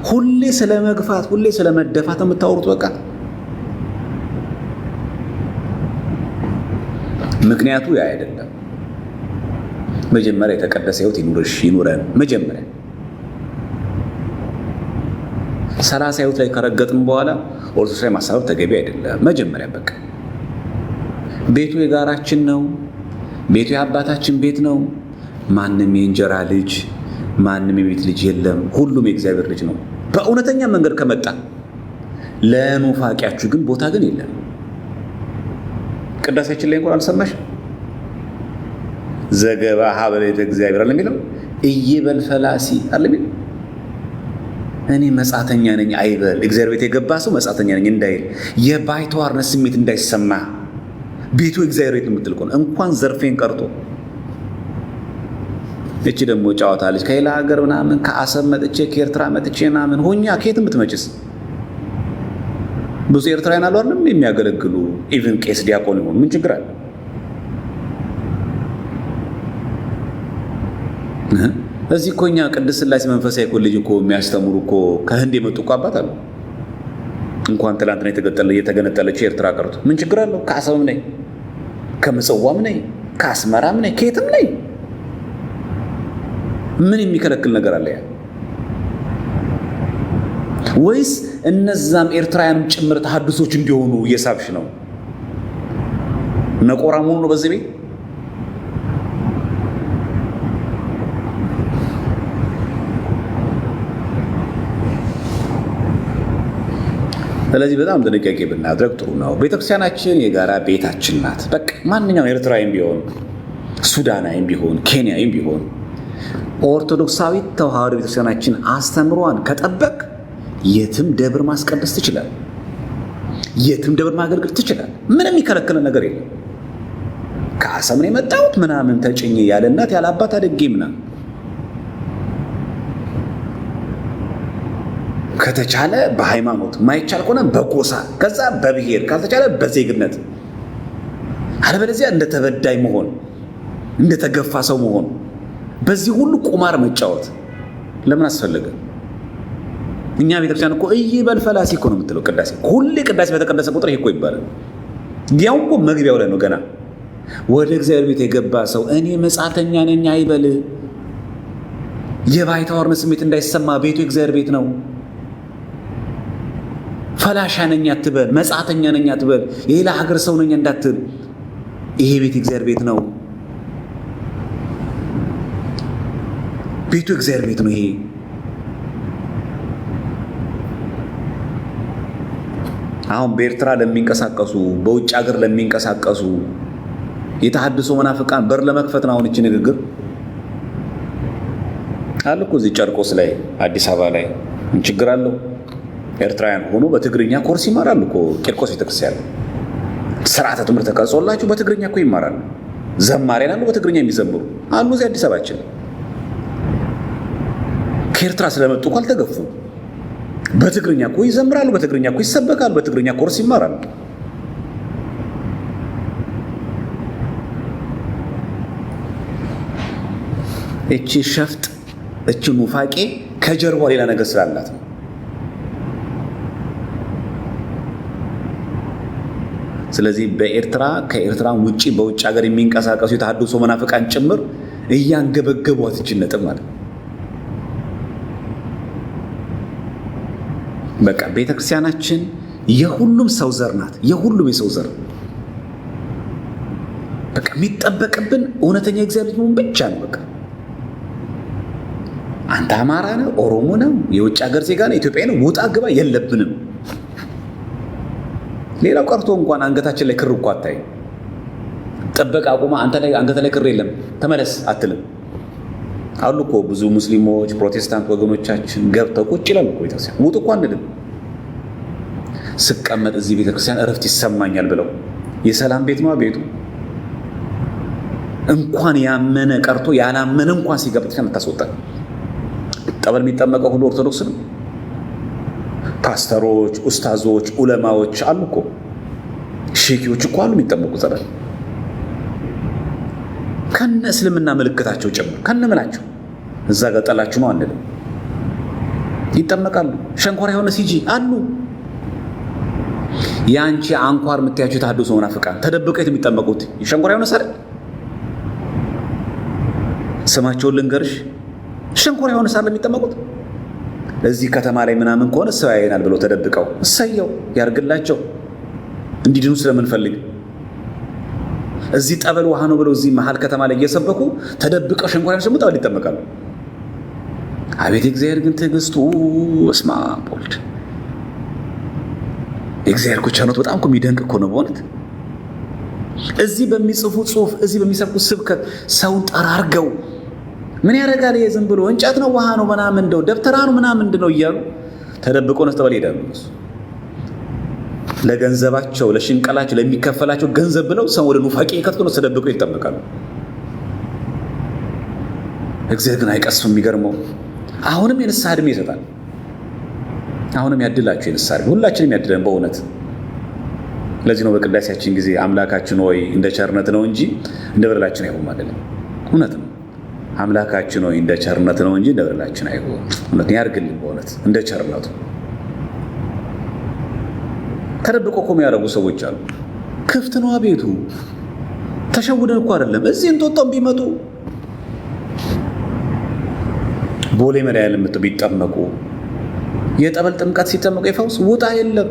ሁሌ ስለ መግፋት ሁሌ ስለ መደፋት የምታወሩት በቃ። ምክንያቱ ያ አይደለም። መጀመሪያ የተቀደሰ ሕይወት ይኑረን። መጀመሪያ 30 ሕይወት ላይ ከረገጥን በኋላ ኦርቶዶክስ ላይ ማሳበብ ተገቢ አይደለም። መጀመሪያ በቃ ቤቱ የጋራችን ነው። ቤቱ የአባታችን ቤት ነው። ማንም የእንጀራ ልጅ ማንም የቤት ልጅ የለም። ሁሉም የእግዚአብሔር ልጅ ነው። በእውነተኛ መንገድ ከመጣ ለኑፋቂያችሁ ግን ቦታ ግን የለም። ቅዳሴያችን ላይ እንኳን አልሰማሽ? ዘገባ ሀበሌተ እግዚአብሔር አለ የሚለው እይበል ፈላሲ አለ የሚለው እኔ መጻተኛ ነኝ አይበል። እግዚአብሔር ቤት የገባ ሰው መጻተኛ ነኝ እንዳይል፣ የባይተዋርነት ስሜት እንዳይሰማ። ቤቱ እግዚአብሔር ቤት የምትል ከሆነ እንኳን ዘርፌን ቀርቶ እቺ ደግሞ ጫወታ ልጅ ከሌላ ሀገር ምናምን ከአሰብ መጥቼ ከኤርትራ መጥቼ ምናምን ሆኛ ከየትም ብትመጭስ ብዙ ኤርትራውያን አሉ አይደል የሚያገለግሉ ኢቭን ቄስ ዲያቆን ይሆን ምን ችግር አለ? እዚህ እኮ እኛ ቅድስት ሥላሴ መንፈሳዊ ኮሌጅ እኮ የሚያስተምሩ እኮ ከህንድ የመጡ እኮ አባት አሉ። እንኳን ትላንትና የተገነጠለች ኤርትራ ቀርቶ ምን ችግር አለው? ከአሰብም ነኝ፣ ከምጽዋም ነኝ፣ ከአስመራም ነኝ፣ ከየትም ነኝ። ምን የሚከለክል ነገር አለ? ወይስ እነዛም ኤርትራውያንም ጭምር ተሐድሶች እንዲሆኑ እየሳብሽ ነው? ነቆራ መሆኑ ነው በዚህ ቤት። ስለዚህ በጣም ጥንቃቄ ብናድረግ ጥሩ ነው። ቤተክርስቲያናችን የጋራ ቤታችን ናት። በቃ ማንኛውም ኤርትራዊም ቢሆን ሱዳናዊም ቢሆን ኬንያዊም ቢሆን ኦርቶዶክሳዊት ተዋህዶ ቤተክርስቲያናችን አስተምሯን ከጠበቅ የትም ደብር ማስቀደስ ትችላል። የትም ደብር ማገልገል ትችላል። ምንም የሚከለክል ነገር የለም። ከአሰብ ነው የመጣሁት ምናምን ተጭኜ ያለ እናት ያለ አባት አድጌ ምናምን ከተቻለ በሃይማኖት ማይቻል ከሆነ በጎሳ ከዛ በብሔር ካልተቻለ በዜግነት አለበለዚያ እንደተበዳይ መሆን እንደተገፋ ሰው መሆን በዚህ ሁሉ ቁማር መጫወት ለምን አስፈለገ? እኛ ቤተክርስቲያን እኮ እይበል ፈላሲ እኮ ነው የምትለው። ቅዳሴ ሁሌ ቅዳሴ በተቀደሰ ቁጥር ይሄ እኮ ይባላል። ያው እኮ መግቢያው ላይ ነው ገና ወደ እግዚአብሔር ቤት የገባ ሰው እኔ መጻተኛ ነኝ አይበል። የባይተዋርነት ስሜት እንዳይሰማ ቤቱ የእግዚአብሔር ቤት ነው። ፈላሻ ነኝ አትበል፣ መጻተኛ ነኝ አትበል፣ የሌላ ሀገር ሰው ነኝ እንዳትል። ይሄ ቤት እግዚአብሔር ቤት ነው። ቤቱ እግዚአብሔር ቤት ነው። ይሄ አሁን በኤርትራ ለሚንቀሳቀሱ በውጭ ሀገር ለሚንቀሳቀሱ የተሐድሶ መናፍቃን በር ለመክፈት ነው አሁን እቺ ንግግር አለ እኮ እዚህ ጨርቆስ ላይ አዲስ አበባ ላይ ምን ችግር አለው? ኤርትራውያን ሆኖ በትግርኛ ኮርስ ይማራሉ እኮ ቂርቆስ ቤተክርስቲያን ስርዓተ ትምህርት ተቀርጾላችሁ በትግርኛ እኮ ይማራሉ። ዘማሪያን አሉ በትግርኛ የሚዘምሩ አሉ እዚህ አዲስ አበባችን። ከኤርትራ ስለመጡ እኮ አልተገፉም። በትግርኛ እኮ ይዘምራሉ፣ በትግርኛ እኮ ይሰበካሉ፣ በትግርኛ ኮርስ ይማራሉ። እቺ ሸፍጥ እቺ ኑፋቄ ከጀርባ ሌላ ነገር ስላላት ነው። ስለዚህ በኤርትራ ከኤርትራ ውጪ በውጭ ሀገር የሚንቀሳቀሱ የተሐድሶ መናፍቃን ጭምር እያንገበገቧት እቺ ነጥብ ማለት በቃ ቤተክርስቲያናችን የሁሉም ሰው ዘር ናት። የሁሉም የሰው ዘር በቃ የሚጠበቅብን እውነተኛ የእግዚአብሔር ልጅ መሆን ብቻ ነው። በቃ አንተ አማራ ነህ፣ ኦሮሞ ነህ፣ የውጭ ሀገር ዜጋ ነህ፣ ኢትዮጵያዊ ነህ፣ ውጣ ግባ የለብንም። ሌላው ቀርቶ እንኳን አንገታችን ላይ ክር እኮ አታይም። ጥበቃ አቁማ አንገት ላይ ክር የለም ተመለስ አትልም። አሉ እኮ ብዙ ሙስሊሞች ፕሮቴስታንት ወገኖቻችን ገብተው ቁጭ ይላሉ እኮ ቤተክርስቲያን ውጡ እኮ አንልም። ስቀመጥ እዚህ ቤተክርስቲያን እረፍት ይሰማኛል ብለው። የሰላም ቤት ነው ቤቱ። እንኳን ያመነ ቀርቶ ያላመነ እንኳን ሲገባ ተመታስወጣ። ጠበል የሚጠመቀው ሁሉ ኦርቶዶክስ ነው። ፓስተሮች፣ ኡስታዞች፣ ዑለማዎች አሉ እኮ፣ ሼኪዎች እኮ አሉ የሚጠመቁ ጸበል ከነ እስልምና ምልክታቸው ጭምር ከነ ምላቸው። እዛ ገጠላችሁ ነው አንልም፣ ይጠመቃሉ። ሸንኮራ የሆነ ሲጂ አሉ። ያንቺ አንኳር የምታያቸው የተሐድሶ መናፍቃን ተደብቀው የሚጠመቁት ሸንኮራ የሆነ ሳር ስማቸውን ልንገርሽ፣ ሸንኮራ የሆነ ሳር የሚጠመቁት እዚህ ከተማ ላይ ምናምን ከሆነ ሰው ያየናል ብለው ተደብቀው፣ እሰየው ያርግላቸው እንዲድኑ ስለምንፈልግ። እዚህ ጠበል ውሃ ነው ብለው እዚህ መሀል ከተማ ላይ እየሰበኩ ተደብቀው ሸንኮራ የሆነ ጠበል ይጠመቃሉ። አቤት እግዚአብሔር ግን ትዕግስቱ! እስማ ቦልድ እግዚአብሔር ቸርነቱ በጣም እኮ የሚደንቅ እኮ ነው በእውነት። እዚህ በሚጽፉ ጽሁፍ፣ እዚህ በሚሰብኩ ስብከት ሰውን ጠራርገው ምን ያደርጋል ይሄ ዝም ብሎ እንጨት ነው ውሃ ነው ምናምን እንደው ደብተራ ነው ምናምን እንደው እያሉ ተደብቀው ነው ጠበል ይሄዳሉ። ለገንዘባቸው ለሽንቀላቸው ለሚከፈላቸው ገንዘብ ብለው ሰው ወደ ኑፋቄ ከትቶ ነው ተደብቀው ይጠመቃሉ። እግዚአብሔር ግን አይቀስፍም። የሚገርመው አሁንም የንስሐ ዕድሜ ይሰጣል። አሁንም ያድላችሁ የንስሐ ዕድሜ፣ ሁላችንም ያድለን በእውነት። ለዚህ ነው በቅዳሴያችን ጊዜ አምላካችን ሆይ እንደ ቸርነት ነው እንጂ እንደ በደላችን አይሁን አይደለም። እውነት ነው። አምላካችን ሆይ እንደ ቸርነት ነው እንጂ እንደ በደላችን አይሁን። እውነት ያርግልን በእውነት እንደ ቸርነቱ። ተደብቆ እኮ የሚያደርጉ ሰዎች አሉ። ክፍት ነው ቤቱ። ተሸውደን እኮ አይደለም። እዚህ እንጦጦም ቢመጡ ቦሌ መድኃኔዓለም ቢጠመቁ የጠበል ጥምቀት ሲጠመቁ የፈውስ ውጣ የለም።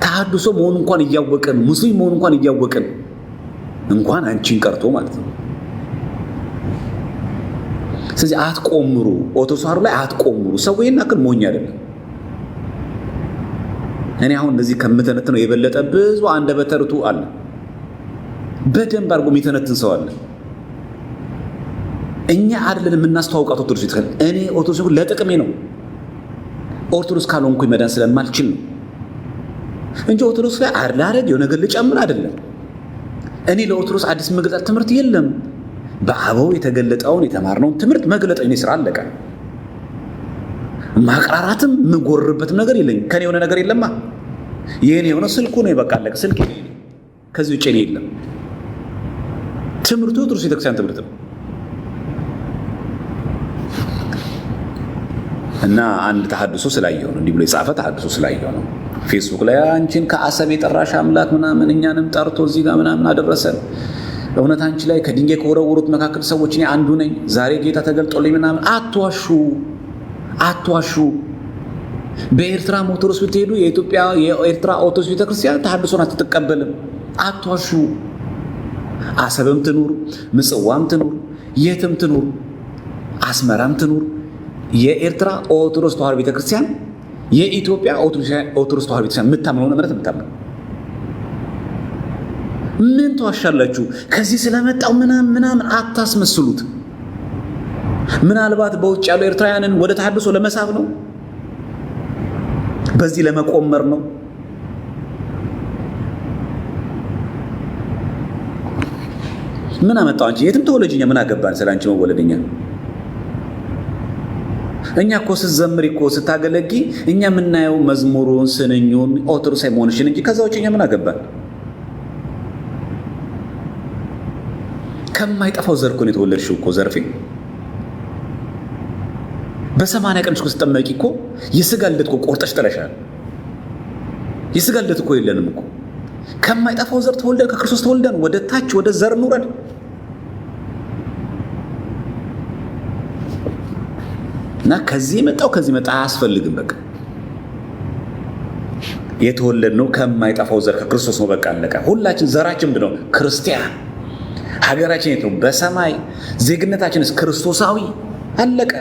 ተሐድሶ መሆኑ እንኳን እያወቅን ሙስሊም መሆኑ እንኳን እያወቅን እንኳን አንቺን ቀርቶ ማለት ነው። ስለዚህ አትቆምሩ፣ ኦቶሳሩ ላይ አትቆምሩ። ሰው ይሄን አክል ሞኝ አይደለም። እኔ አሁን እንደዚህ ከምተነትነው የበለጠ ብዙ አንደበተ ርቱዕ አለ። በደንብ አድርጎ የሚተነትን ሰው አለ። እኛ አይደለን የምናስተዋውቃት ኦርቶዶክስ ቤተክርስቲያን። እኔ ኦርቶዶክስ ለጥቅሜ ነው። ኦርቶዶክስ ካልሆንኩኝ መዳን ስለማልችል ነው እንጂ ኦርቶዶክስ ላይ አርላረግ የሆነ ነገር ልጨምር አይደለም። እኔ ለኦርቶዶክስ አዲስ መግለጥ ትምህርት የለም። በአበው የተገለጠውን የተማርነውን ትምህርት መግለጥ እኔ ስራ አለቀ። ማቅራራትም የምጎርበትም ነገር የለኝም። ከኔ የሆነ ነገር የለማ። የኔ የሆነ ስልኩ ነው፣ በቃ አለቀ። ስልክ የኔ ነው። ከዚህ ውጭ እኔ የለም። ትምህርቱ ኦርቶዶክስ ቤተክርስቲያን ትምህርት ነው። እና አንድ ተሐድሶ ስላየው ነው እንዲህ ብሎ የጻፈ ተሐድሶ ስላየው ነው ፌስቡክ ላይ አንቺን ከአሰብ የጠራሽ አምላክ ምናምን እኛንም ጠርቶ እዚህ ጋር ምናምን አደረሰን። እውነት አንቺ ላይ ከድንጋይ ከወረወሩት መካከል ሰዎች እኔ አንዱ ነኝ። ዛሬ ጌታ ተገልጦልኝ ምናምን። አትዋሹ፣ አትዋሹ። በኤርትራ ኦርቶዶክስ ብትሄዱ የኢትዮጵያ የኤርትራ ኦርቶዶክስ ቤተክርስቲያን ተሐድሶን አትቀበልም። አትዋሹ። አሰብም ትኑር፣ ምጽዋም ትኑር፣ የትም ትኑር፣ አስመራም ትኑር የኤርትራ ኦርቶዶክስ ተዋሕዶ ቤተክርስቲያን የኢትዮጵያ ኦርቶዶክስ ተዋሕዶ ቤተክርስቲያን የምታምነውን እምነት የምታምነው። ምን ተዋሻላችሁ? ከዚህ ስለመጣው ምናምን አታስመስሉት። ምናልባት በውጭ ያሉ ኤርትራውያንን ወደ ተሐድሶ ለመሳብ ነው፣ በዚህ ለመቆመር ነው። ምን አመጣው? አንቺ የትም ተወለጅኛ ምን አገባን ስለ አንቺ መወለድኛ? እኛ እኮ ስትዘምሪ እኮ ስታገለጊ እኛ የምናየው መዝሙሩን ስንኙን ኦርቶዶክሳዊ መሆንሽን እንጂ ከዛ ውጭ እኛ ምን አገባን? ከማይጠፋው ዘር እኮ ነው የተወለድሽው እኮ ዘርፌ። በ80 ቀንሽ እኮ ስትጠመቂ እኮ የስጋ ልደት እኮ ቆርጠሽ ጥለሻል። የስጋ ልደት እኮ የለንም እኮ። ከማይጠፋው ዘር ተወልደን ከክርስቶስ ተወልደን ወደ ታች ወደ ዘር ኑረን እና ከዚህ መጣው ከዚህ መጣ አያስፈልግም። በቃ የተወለድነው ከማይጠፋው ዘር ከክርስቶስ ነው። በቃ አለቀ። ሁላችን ዘራችን ምንድን ነው? ክርስቲያን። ሀገራችን የት ነው? በሰማይ። ዜግነታችንስ ክርስቶሳዊ። አለቀ።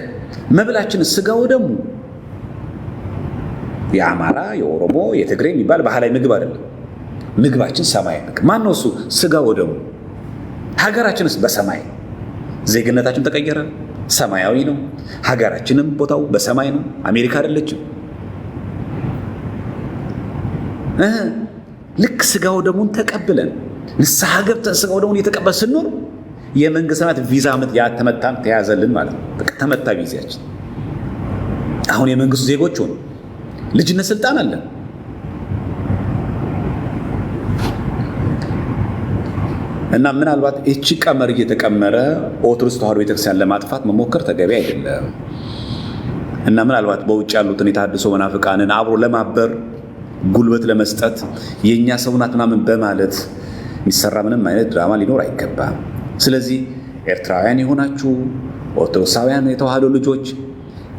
መብላችንስ ስጋው ደሙ። የአማራ የኦሮሞ የትግሬ የሚባል ባህላዊ ምግብ አይደለም። ምግባችን ሰማይ። ማን ነው እሱ? ስጋው ደሙ። ሀገራችንስ በሰማይ። ዜግነታችን ተቀየረ፣ ሰማያዊ ነው። ሀገራችንም ቦታው በሰማይ ነው። አሜሪካ አይደለችም። ልክ ስጋው ደሙን ተቀብለን ንስሐ ገብተን ስጋው ደሙን እየተቀበል ስንኖር የመንግስት ሰማያት ቪዛ ተመታን ተያዘልን ማለት ነው። ተመታ ቪዛችን። አሁን የመንግስቱ ዜጎች ሆኑ፣ ልጅነት ስልጣን አለን። እና ምናልባት እቺ ቀመር እየተቀመረ ኦርቶዶክስ ተዋሕዶ ቤተክርስቲያን ለማጥፋት መሞከር ተገቢ አይደለም። እና ምናልባት በውጭ ያሉትን የተሐድሶ መናፍቃንን አብሮ ለማበር ጉልበት ለመስጠት የእኛ ሰው ናት ምናምን በማለት የሚሰራ ምንም አይነት ድራማ ሊኖር አይገባም። ስለዚህ ኤርትራውያን የሆናችሁ ኦርቶዶክሳውያን የተዋሕዶ ልጆች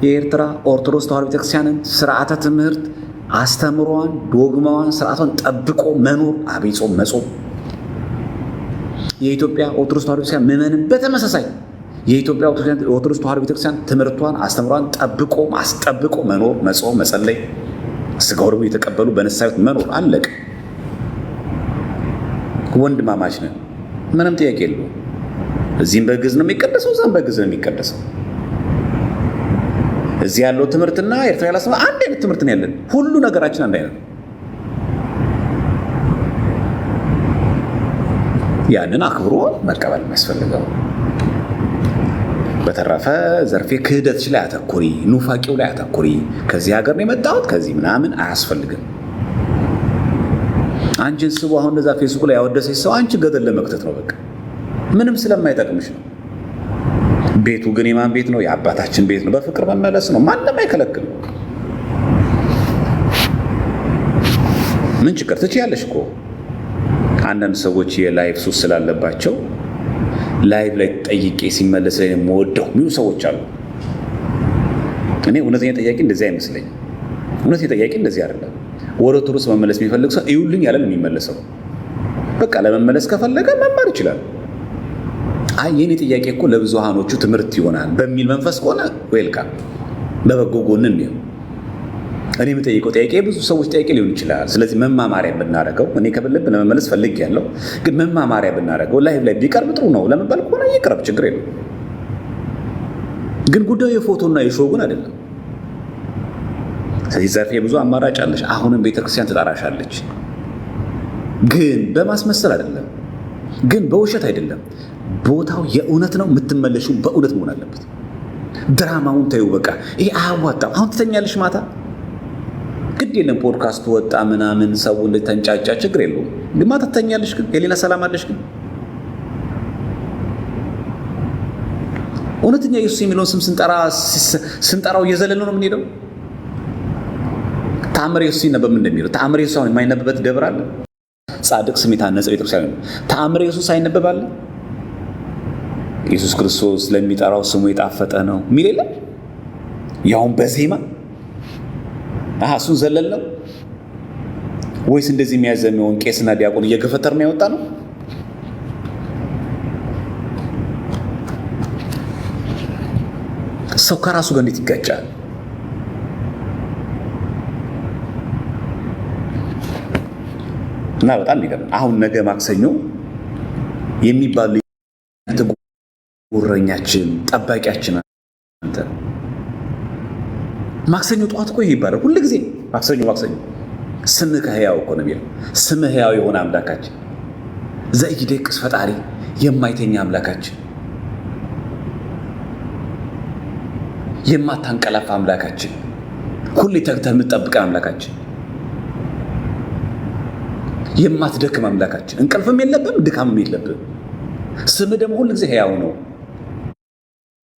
የኤርትራ ኦርቶዶክስ ተዋሕዶ ቤተክርስቲያንን ስርዓተ ትምህርት አስተምሯን፣ ዶግማዋን፣ ስርዓቷን ጠብቆ መኖር አብይ ጾም መጾም፣ የኢትዮጵያ ኦርቶዶክስ ተዋሕዶ ቤተክርስቲያን ምዕመንን በተመሳሳይ የኢትዮጵያ ኦርቶዶክስ ተዋሕዶ ቤተክርስቲያን ትምህርቷን አስተምሯን ጠብቆ ማስጠብቆ መኖር፣ መጾም፣ መጸለይ፣ ስጋው ደግሞ የተቀበሉ በንስሐ መኖር አለቀ። ወንድማማች ነን፣ ምንም ጥያቄ የለውም። እዚህም በግዕዝ ነው የሚቀደሰው፣ እዛም በግዕዝ ነው የሚቀደሰው። እዚህ ያለው ትምህርትና ኤርትራ ያለው አንድ አይነት ትምህርት ነው ያለን። ሁሉ ነገራችን አንድ አይነት ነው። ያንን አክብሮ መቀበል የሚያስፈልገው። በተረፈ ዘርፌ ክህደትሽ ላይ አተኩሪ፣ ኑፋቂው ላይ አተኩሪ። ከዚህ ሀገር ነው የመጣሁት ከዚህ ምናምን አያስፈልግም። አንቺን ስቡ አሁን እዛ ፌስቡክ ላይ ያወደሰች ሰው አንቺ ገደል ለመክተት ነው። በቃ ምንም ስለማይጠቅምሽ ነው። ቤቱ ግን የማን ቤት ነው? የአባታችን ቤት ነው። በፍቅር መመለስ ነው። ማንም አይከለክልም። ምን ችግር ትችያለሽ እኮ። አንዳንድ ሰዎች የላይፍ ሱስ ስላለባቸው ላይቭ ላይ ጠይቄ ሲመለስ ላይ የምወደው የሚሉ ሰዎች አሉ። እኔ እውነተኛ ጠያቂ እንደዚህ አይመስለኝም። እውነተኛ ጠያቂ እንደዚህ አይደለም። ወደ ኦርቶዶክስ መመለስ የሚፈልግ ሰው ይውልኝ ያለን የሚመለሰው በቃ ለመመለስ ከፈለገ መማር ይችላል። አይ የኔ ጥያቄ እኮ ለብዙሃኖቹ ትምህርት ይሆናል በሚል መንፈስ ከሆነ ዌልካም፣ በበጎ ጎንን ነው። እኔ የምጠይቀው ጥያቄ ብዙ ሰዎች ጥያቄ ሊሆን ይችላል። ስለዚህ መማማሪያ ብናደርገው፣ እኔ ከብልብ ለመመለስ ፈልግ ያለው ግን መማማሪያ ብናደርገው ላይቭ ላይ ቢቀርብ ጥሩ ነው። ለመባል ከሆነ ይቅረብ፣ ችግር የለም። ግን ጉዳዩ የፎቶና የሾው ግን አይደለም። ስለዚህ ዘርፌ ብዙ አማራጭ አለሽ። አሁንም ቤተክርስቲያን ትጠራሻለች፣ ግን በማስመሰል አይደለም፣ ግን በውሸት አይደለም። ቦታው የእውነት ነው። የምትመለሺው በእውነት መሆን አለበት። ድራማውን ተይው። በቃ ይሄ አያዋጣም። አሁን ትተኛለሽ ማታ ግድ የለም ፖድካስት ወጣ ምናምን ሰው ተንጫጫ ችግር የለውም። ግን ማታ ትተኛለሽ፣ ግን የሌላ ሰላም አለሽ። ግን እውነተኛ ኢየሱስ የሚለውን ስም ስንጠራው እየዘለልን ነው የምንሄደው። ተአምረ ኢየሱስ ሲነበብ እንደሚለው ተአምረ ኢየሱስ አሁን የማይነበበት ደብር አለ? ጻድቅ ስም የታነጸ ቤተክርስቲያን ነው። ተአምረ ኢየሱስ አይነበባል? ኢየሱስ ክርስቶስ ለሚጠራው ስሙ የጣፈጠ ነው የሚል የለም? ያውም በዜማ እሱን ዘለል ነው ወይስ እንደዚህ የሚያዘመውን ቄስና ዲያቆን እየገፈተር ነው ያወጣ ነው? ሰው ከራሱ ጋር እንዴት ይጋጫል? እና በጣም ይገርም። አሁን ነገ ማክሰኞ የሚባል ጉረኛችን ጠባቂያችን አንተ ማክሰኞ ጠዋት እኮ ይሄ ይባላል ሁሉ ጊዜ ማክሰኞ ስምህ ሕያው እኮ ነው የሚለው። ስምህ ሕያው የሆነ አምላካችን ዘኢይደቅስ ፈጣሪ የማይተኛ አምላካችን የማታንቀላፋ አምላካችን ሁሌ ተግተህ የምትጠብቀን አምላካችን የማትደክም አምላካችን እንቅልፍም የለብም ድካምም የለብም። ስምህ ደግሞ ሁሉ ጊዜ ሕያው ነው።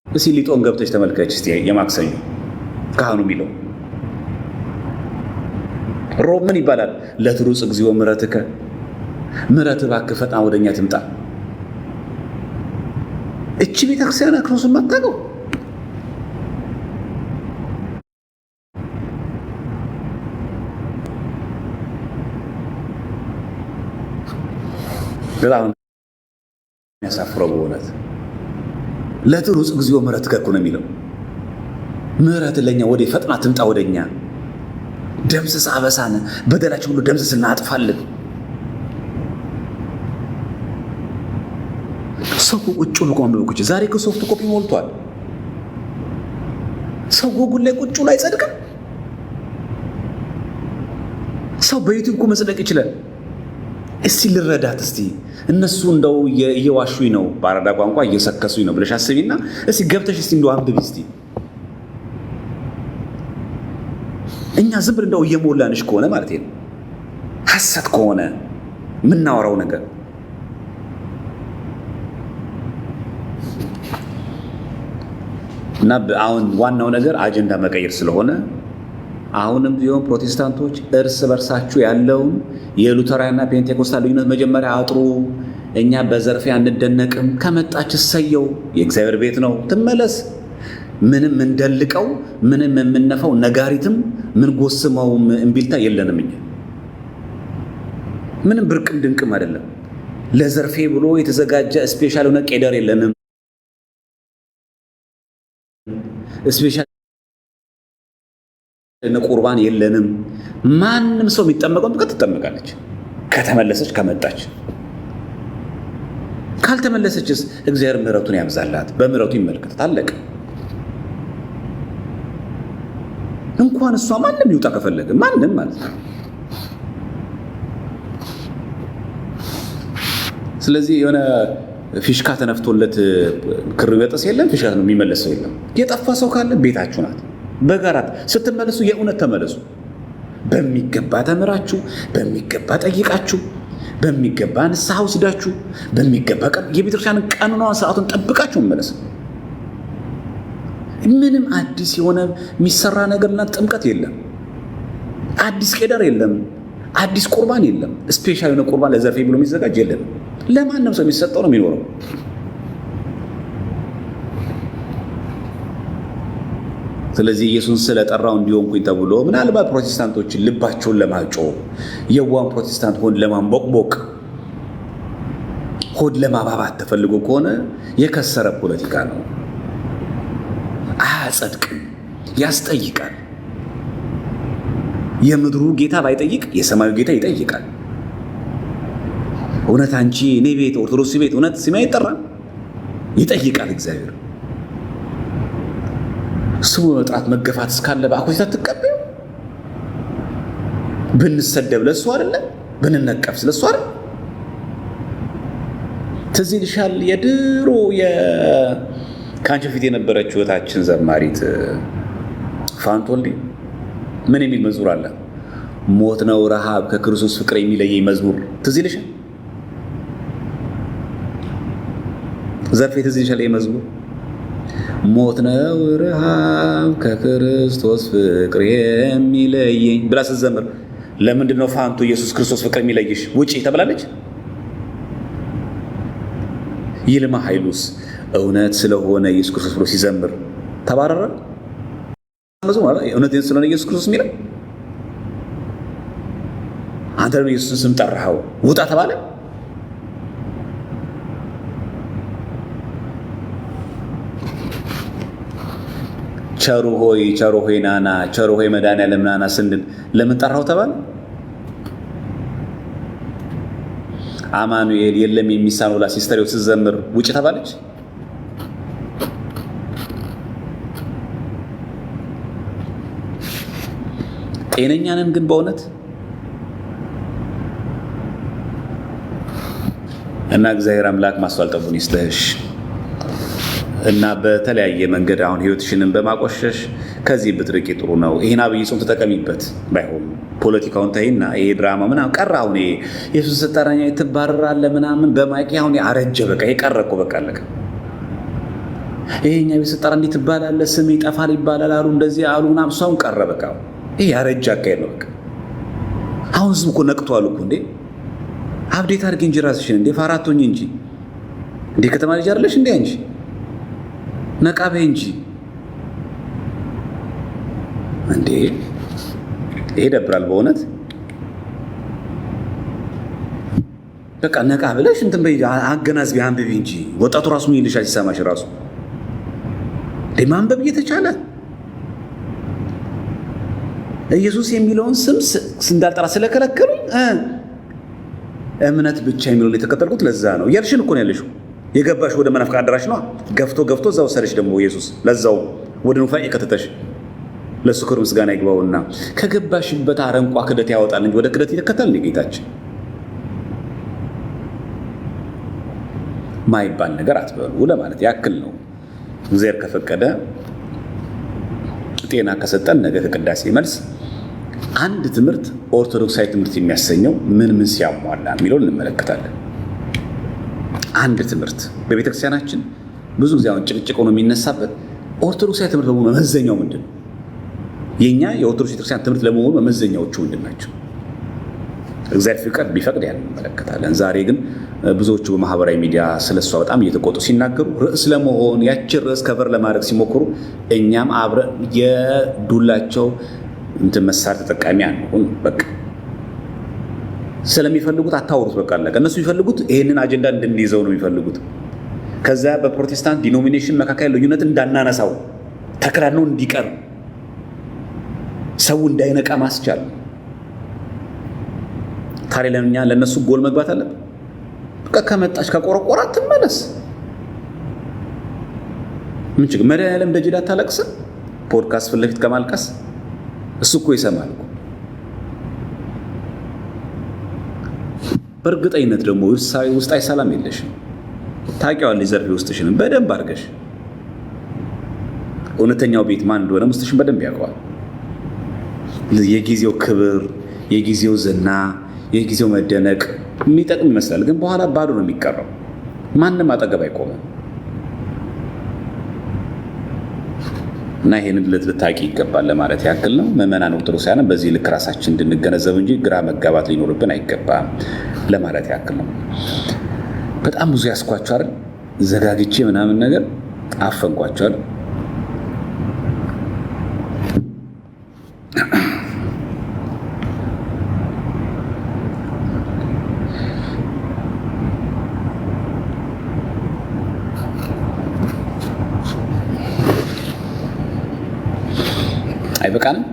እስኪ ሊጦን ገብተሽ ተመልከች እስቲ የማክሰኞ ካህኑ የሚለው ሮብ ምን ይባላል? ለትሩጽ እግዚኦ ምሕረትከ፣ ምሕረት እባክህ ፈጥና ወደኛ ትምጣ። እቺ ቤተክርስቲያን ክርስቶስን ማታውቀው በጣም የሚያሳፍረው በእውነት ለትሩጽ እግዚኦ ምሕረትከ እኮ ነው የሚለው። ምሕረት ለኛ ወደ ፈጥና ትምጣ ወደኛ። ደምስስ አበሳን በደላችን ሁሉ ደምስስ እናጥፋለን። ሰው ቁጭ ብሎ ማንበብ እኮ ዛሬ ከሶፍት ኮፒ ሞልቷል። ሰው ጎጉል ላይ ቁጭ ብሎ አይጸድቅም። ሰው በዩቲዩብ እኮ መጽደቅ ይችላል። እስቲ ልረዳት፣ እስቲ እነሱ እንደው እየዋሹኝ ነው፣ በአራዳ ቋንቋ እየሰከሱኝ ነው ብለሽ አስቢና እስቲ ገብተሽ እስቲ እንደው አንብቢ እስቲ። እኛ ዝም ብለን እንደው እየሞላንሽ ከሆነ ማለት ነው ሐሰት ከሆነ የምናወራው ነገር እና አሁን ዋናው ነገር አጀንዳ መቀየር ስለሆነ አሁንም ቢሆን ፕሮቴስታንቶች እርስ በርሳችሁ ያለውን የሉተራንና ፔንቴኮስታል ልዩነት መጀመሪያ አጥሩ። እኛ በዘርፊያ አንደነቅም። ከመጣች እሰየው፣ የእግዚአብሔር ቤት ነው፣ ትመለስ። ምንም እንደልቀው ምንም የምነፋው ነጋሪትም ምን ጎስመው እምቢልታ የለንም። እኛ ምንም ብርቅም ድንቅም አይደለም። ለዘርፌ ብሎ የተዘጋጀ ስፔሻል ሆነ ቄደር የለንም። ስፔሻል ቁርባን የለንም። ማንም ሰው የሚጠመቀው ትጠመቃለች፣ ከተመለሰች ከመጣች። ካልተመለሰችስ እግዚአብሔር ምሕረቱን ያብዛላት፣ በምሕረቱ ይመልከታት። አለቀ። እንኳን እሷ ማንም ይውጣ ከፈለገ ማንም ማለት ነው። ስለዚህ የሆነ ፊሽካ ተነፍቶለት ክር ይበጠስ የለም፣ ፊሽካ ነው የሚመለስ ሰው የለም። የጠፋ ሰው ካለ ቤታችሁ ናት። በጋራት ስትመለሱ የእውነት ተመለሱ። በሚገባ ተምራችሁ፣ በሚገባ ጠይቃችሁ፣ በሚገባ ንስሐ ወስዳችሁ፣ በሚገባ የቤተክርስቲያንን ቀኑኗን ሰዓቱን ጠብቃችሁ መመለስ። ምንም አዲስ የሆነ የሚሰራ ነገርና ጥምቀት የለም። አዲስ ቄደር የለም። አዲስ ቁርባን የለም። ስፔሻል የሆነ ቁርባን ለዘርፌ ብሎ የሚዘጋጅ የለም። ለማንም ሰው የሚሰጠው ነው የሚኖረው። ስለዚህ ኢየሱስ ስለጠራው እንዲሆንኩኝ ተብሎ ምናልባት ፕሮቴስታንቶችን ልባቸውን ለማጮህ የዋን ፕሮቴስታንት ሆድ ለማንቦቅቦቅ ሆድ ለማባባት ተፈልጎ ከሆነ የከሰረ ፖለቲካ ነው። አያጸድቅም፣ ያስጠይቃል። የምድሩ ጌታ ባይጠይቅ የሰማዩ ጌታ ይጠይቃል። እውነት አንቺ እኔ ቤት ኦርቶዶክስ ቤት እውነት ስሜ አይጠራም? ይጠይቃል እግዚአብሔር። ስሙ መጥራት መገፋት እስካለ በአኮቴታ ትቀበዩ። ብንሰደብ ለሱ አይደለም፣ ብንነቀፍ ስለሱ አይደል? ትዝ ይልሻል የድሮ ከአንቺ ፊት የነበረችው እህታችን ዘማሪት ፋንቱ ወልዴ ምን የሚል መዝሙር አለ? ሞት ነው ረሃብ ከክርስቶስ ፍቅር የሚለየኝ መዝሙር ትዝ ይልሻል? ዘርፌ ትዝ ይልሻል? መዝሙር ሞት ነው ረሃብ ከክርስቶስ ፍቅር የሚለየኝ ብላ ስትዘምር ለምንድን ነው ፋንቱ ኢየሱስ ክርስቶስ ፍቅር የሚለይሽ ውጪ ተብላለች? ይልማ ኃይሉስ እውነት ስለሆነ ኢየሱስ ክርስቶስ ብሎ ሲዘምር ተባረረ? መዝሙር እውነት ስለሆነ ኢየሱስ ክርስቶስ የሚለው አንተ ደግሞ ኢየሱስን ስም ጠራኸው ውጣ ተባለ? ቸሩ ሆይ ናና፣ ቸሩ ሆይ መድኃኒዓለም ናና ስንል ለምን ጠራኸው ተባለ? አማኑኤል የለም የሚሳነው ብላ ሲስተር ስትዘምር ውጭ ተባለች? ጤነኛ ነን ግን በእውነት? እና እግዚአብሔር አምላክ ማስተዋል ጠቡን ይስጥሽ እና በተለያየ መንገድ አሁን ህይወትሽንን በማቆሸሽ ከዚህ ብትርቂ ጥሩ ነው። ይህን አብይ ጾም ተጠቀሚበት። ባይሆን ፖለቲካውን ተይና ይሄ ድራማ ምናምን ቀረ። አሁን ኢየሱስ ስጠራኛ ትባረራለህ ምናምን በማይክ አሁን አረጀ። በቃ የቀረ እኮ በቃ አለቀ። ይሄኛ ቤት ስጠራ እንዲህ ትባላለህ፣ ስም ይጠፋል ይባላል አሉ፣ እንደዚህ አሉ ምናምን። እሱ አሁን ቀረ በቃ። ይሄ ያረጀ አካሄድ ነው በቃ። አሁን ህዝቡ እኮ ነቅቷል እኮ እንዴ። አብዴት አድርጊ እንጂ ራስሽን እንዴ፣ ፋራቶኝ እንጂ እንዴ። ከተማ ልጅ አይደለሽ እንዴ አንቺ? ነቃ በይ እንጂ እንዴ። ይሄ ደብራል በእውነት በቃ። ነቃ ብለሽ እንትን በይ፣ አገናዝቢ፣ አንብቢ እንጂ። ወጣቱ ራሱ ምን ይልሻል ሲሰማሽ ራሱ እንዴ። ማንበብ እየተቻለ ኢየሱስ የሚለውን ስም እንዳልጠራ ስለከለከሉኝ እምነት ብቻ የሚለውን የተከተልኩት ለዛ ነው እያልሽን እኮ ነው ያለሽው። የገባሽ ወደ መናፍቅ አዳራሽ ነው። ገፍቶ እዛ ወሰደሽ ደግሞ ኢየሱስ ለዛው ወደ ኑፋቄ ከተተሽ። ለእሱ ክብር ምስጋና ይግባውና ከገባሽበት አረንቋ ክደት ያወጣል እንጂ ወደ ክደት ይተከታል እንደ ጌታችን ማይባል ነገር አትበሉ ለማለት ያክል ነው። እግዚአብሔር ከፈቀደ ጤና ከሰጠን ነገ ከቅዳሴ መልስ አንድ ትምህርት ኦርቶዶክሳዊ ትምህርት የሚያሰኘው ምን ሲያሟላ የሚለውን እንመለከታለን። አንድ ትምህርት በቤተክርስቲያናችን ብዙ ጊዜ አሁን ጭቅጭቅ ነው የሚነሳበት። ኦርቶዶክሳዊ ትምህርት ለመሆኑ መመዘኛው ምንድን ነው? የኛ የኦርቶዶክስ ቤተክርስቲያን ትምህርት ለመሆኑ መመዘኛዎቹ ምንድን ናቸው? እግዚአብሔር ፍቅር ቢፈቅድ ያን እንመለከታለን። ዛሬ ግን ብዙዎቹ በማህበራዊ ሚዲያ ስለሷ በጣም እየተቆጡ ሲናገሩ ርዕስ ለመሆን ያችን ርዕስ ከቨር ለማድረግ ሲሞክሩ እኛም አብረን የዱላቸው እንትን መሳር ተጠቃሚ አንሆን። በቃ ስለሚፈልጉት አታወሩት። በቃ አለቀ። እነሱ የሚፈልጉት ይሄንን አጀንዳ እንድንይዘው ነው የሚፈልጉት። ከዛ በፕሮቴስታንት ዲኖሚኔሽን መካከል ልዩነት እንዳናነሳው ተከራነው እንዲቀር ሰው እንዳይነቃ ማስቻል። ታዲያ ለኛ ለነሱ ጎል መግባት አለበት። በቃ ከመጣች ከቆረቆራት ትመለስ። ምን ችግር? መድኃኒዓለም ደጅ ዳ ታለቅስ ፖድካስት ፊት ለፊት ከማልቀስ እሱ እኮ ይሰማል። በእርግጠኝነት ደግሞ ውስጣዊ ሰላም የለሽም። ታውቂዋለሽ ዘርፌ ውስጥሽንም በደንብ አድርገሽ። እውነተኛው ቤት ማን እንደሆነ ውስጥሽን በደንብ ያውቀዋል። የጊዜው ክብር፣ የጊዜው ዝና፣ የጊዜው መደነቅ የሚጠቅም ይመስላል፣ ግን በኋላ ባዶ ነው የሚቀረው። ማንም አጠገብ አይቆምም። እና ይሄንን ልታቂ ይገባል ለማለት ያክል ነው። ምዕመናን ኦርቶዶክሳውያን በዚህ ልክ ራሳችን እንድንገነዘብ እንጂ ግራ መጋባት ሊኖርብን አይገባም ለማለት ያክል ነው። በጣም ብዙ ያስኳቸው አይደል? ዘጋግቼ ምናምን ነገር አፈንኳቸው አይደል? አይበቃንም?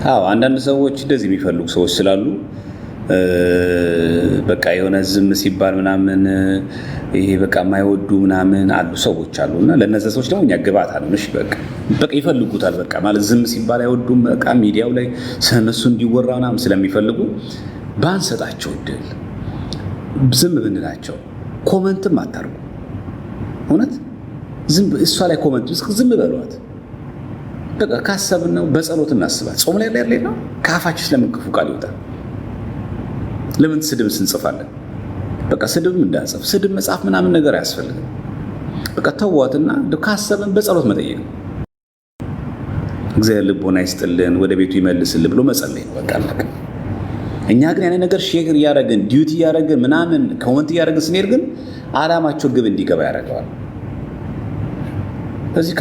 አዎ፣ አንዳንድ ሰዎች እንደዚህ የሚፈልጉ ሰዎች ስላሉ በቃ የሆነ ዝም ሲባል ምናምን ይሄ በቃ የማይወዱ ምናምን አሉ ሰዎች አሉና ለነዛ ሰዎች ደግሞ እኛ ግባት አለን። እሺ በቃ ይፈልጉታል። በቃ ማለት ዝም ሲባል አይወዱም። በቃ ሚዲያው ላይ ስለነሱ እንዲወራ ምናምን ስለሚፈልጉ ባንሰጣቸው እድል ዝም ብንላቸው፣ ኮመንትም አታርጉ። እውነት ዝም እሷ ላይ ኮመንት ዝም በሏት። በቃ ካሰብን ነው በጸሎት እናስባት። ጾም ላይ ያለ ነው። ከአፋችን ስለምን ክፉ ቃል ይወጣል? ለምን ስድብ እንጽፋለን? በቃ ስድብም እንዳንጽፍ። ስድብ መጽሐፍ ምናምን ነገር አያስፈልግም። በቃ ተዋትና ካሰብን በጸሎት መጠየቅ። እግዚአብሔር ልቦና ይስጥልን፣ ወደ ቤቱ ይመልስልን ብሎ መጸለይ ነው። በቃ አለቀ። እኛ ግን ያኔ ነገር ሼር እያደረግን ዲዩቲ እያደረግን ምናምን ኮመንት እያደረግን ስንሄድ ግን አላማቸው ግብ እንዲገባ ያደርገዋል። ስለዚህ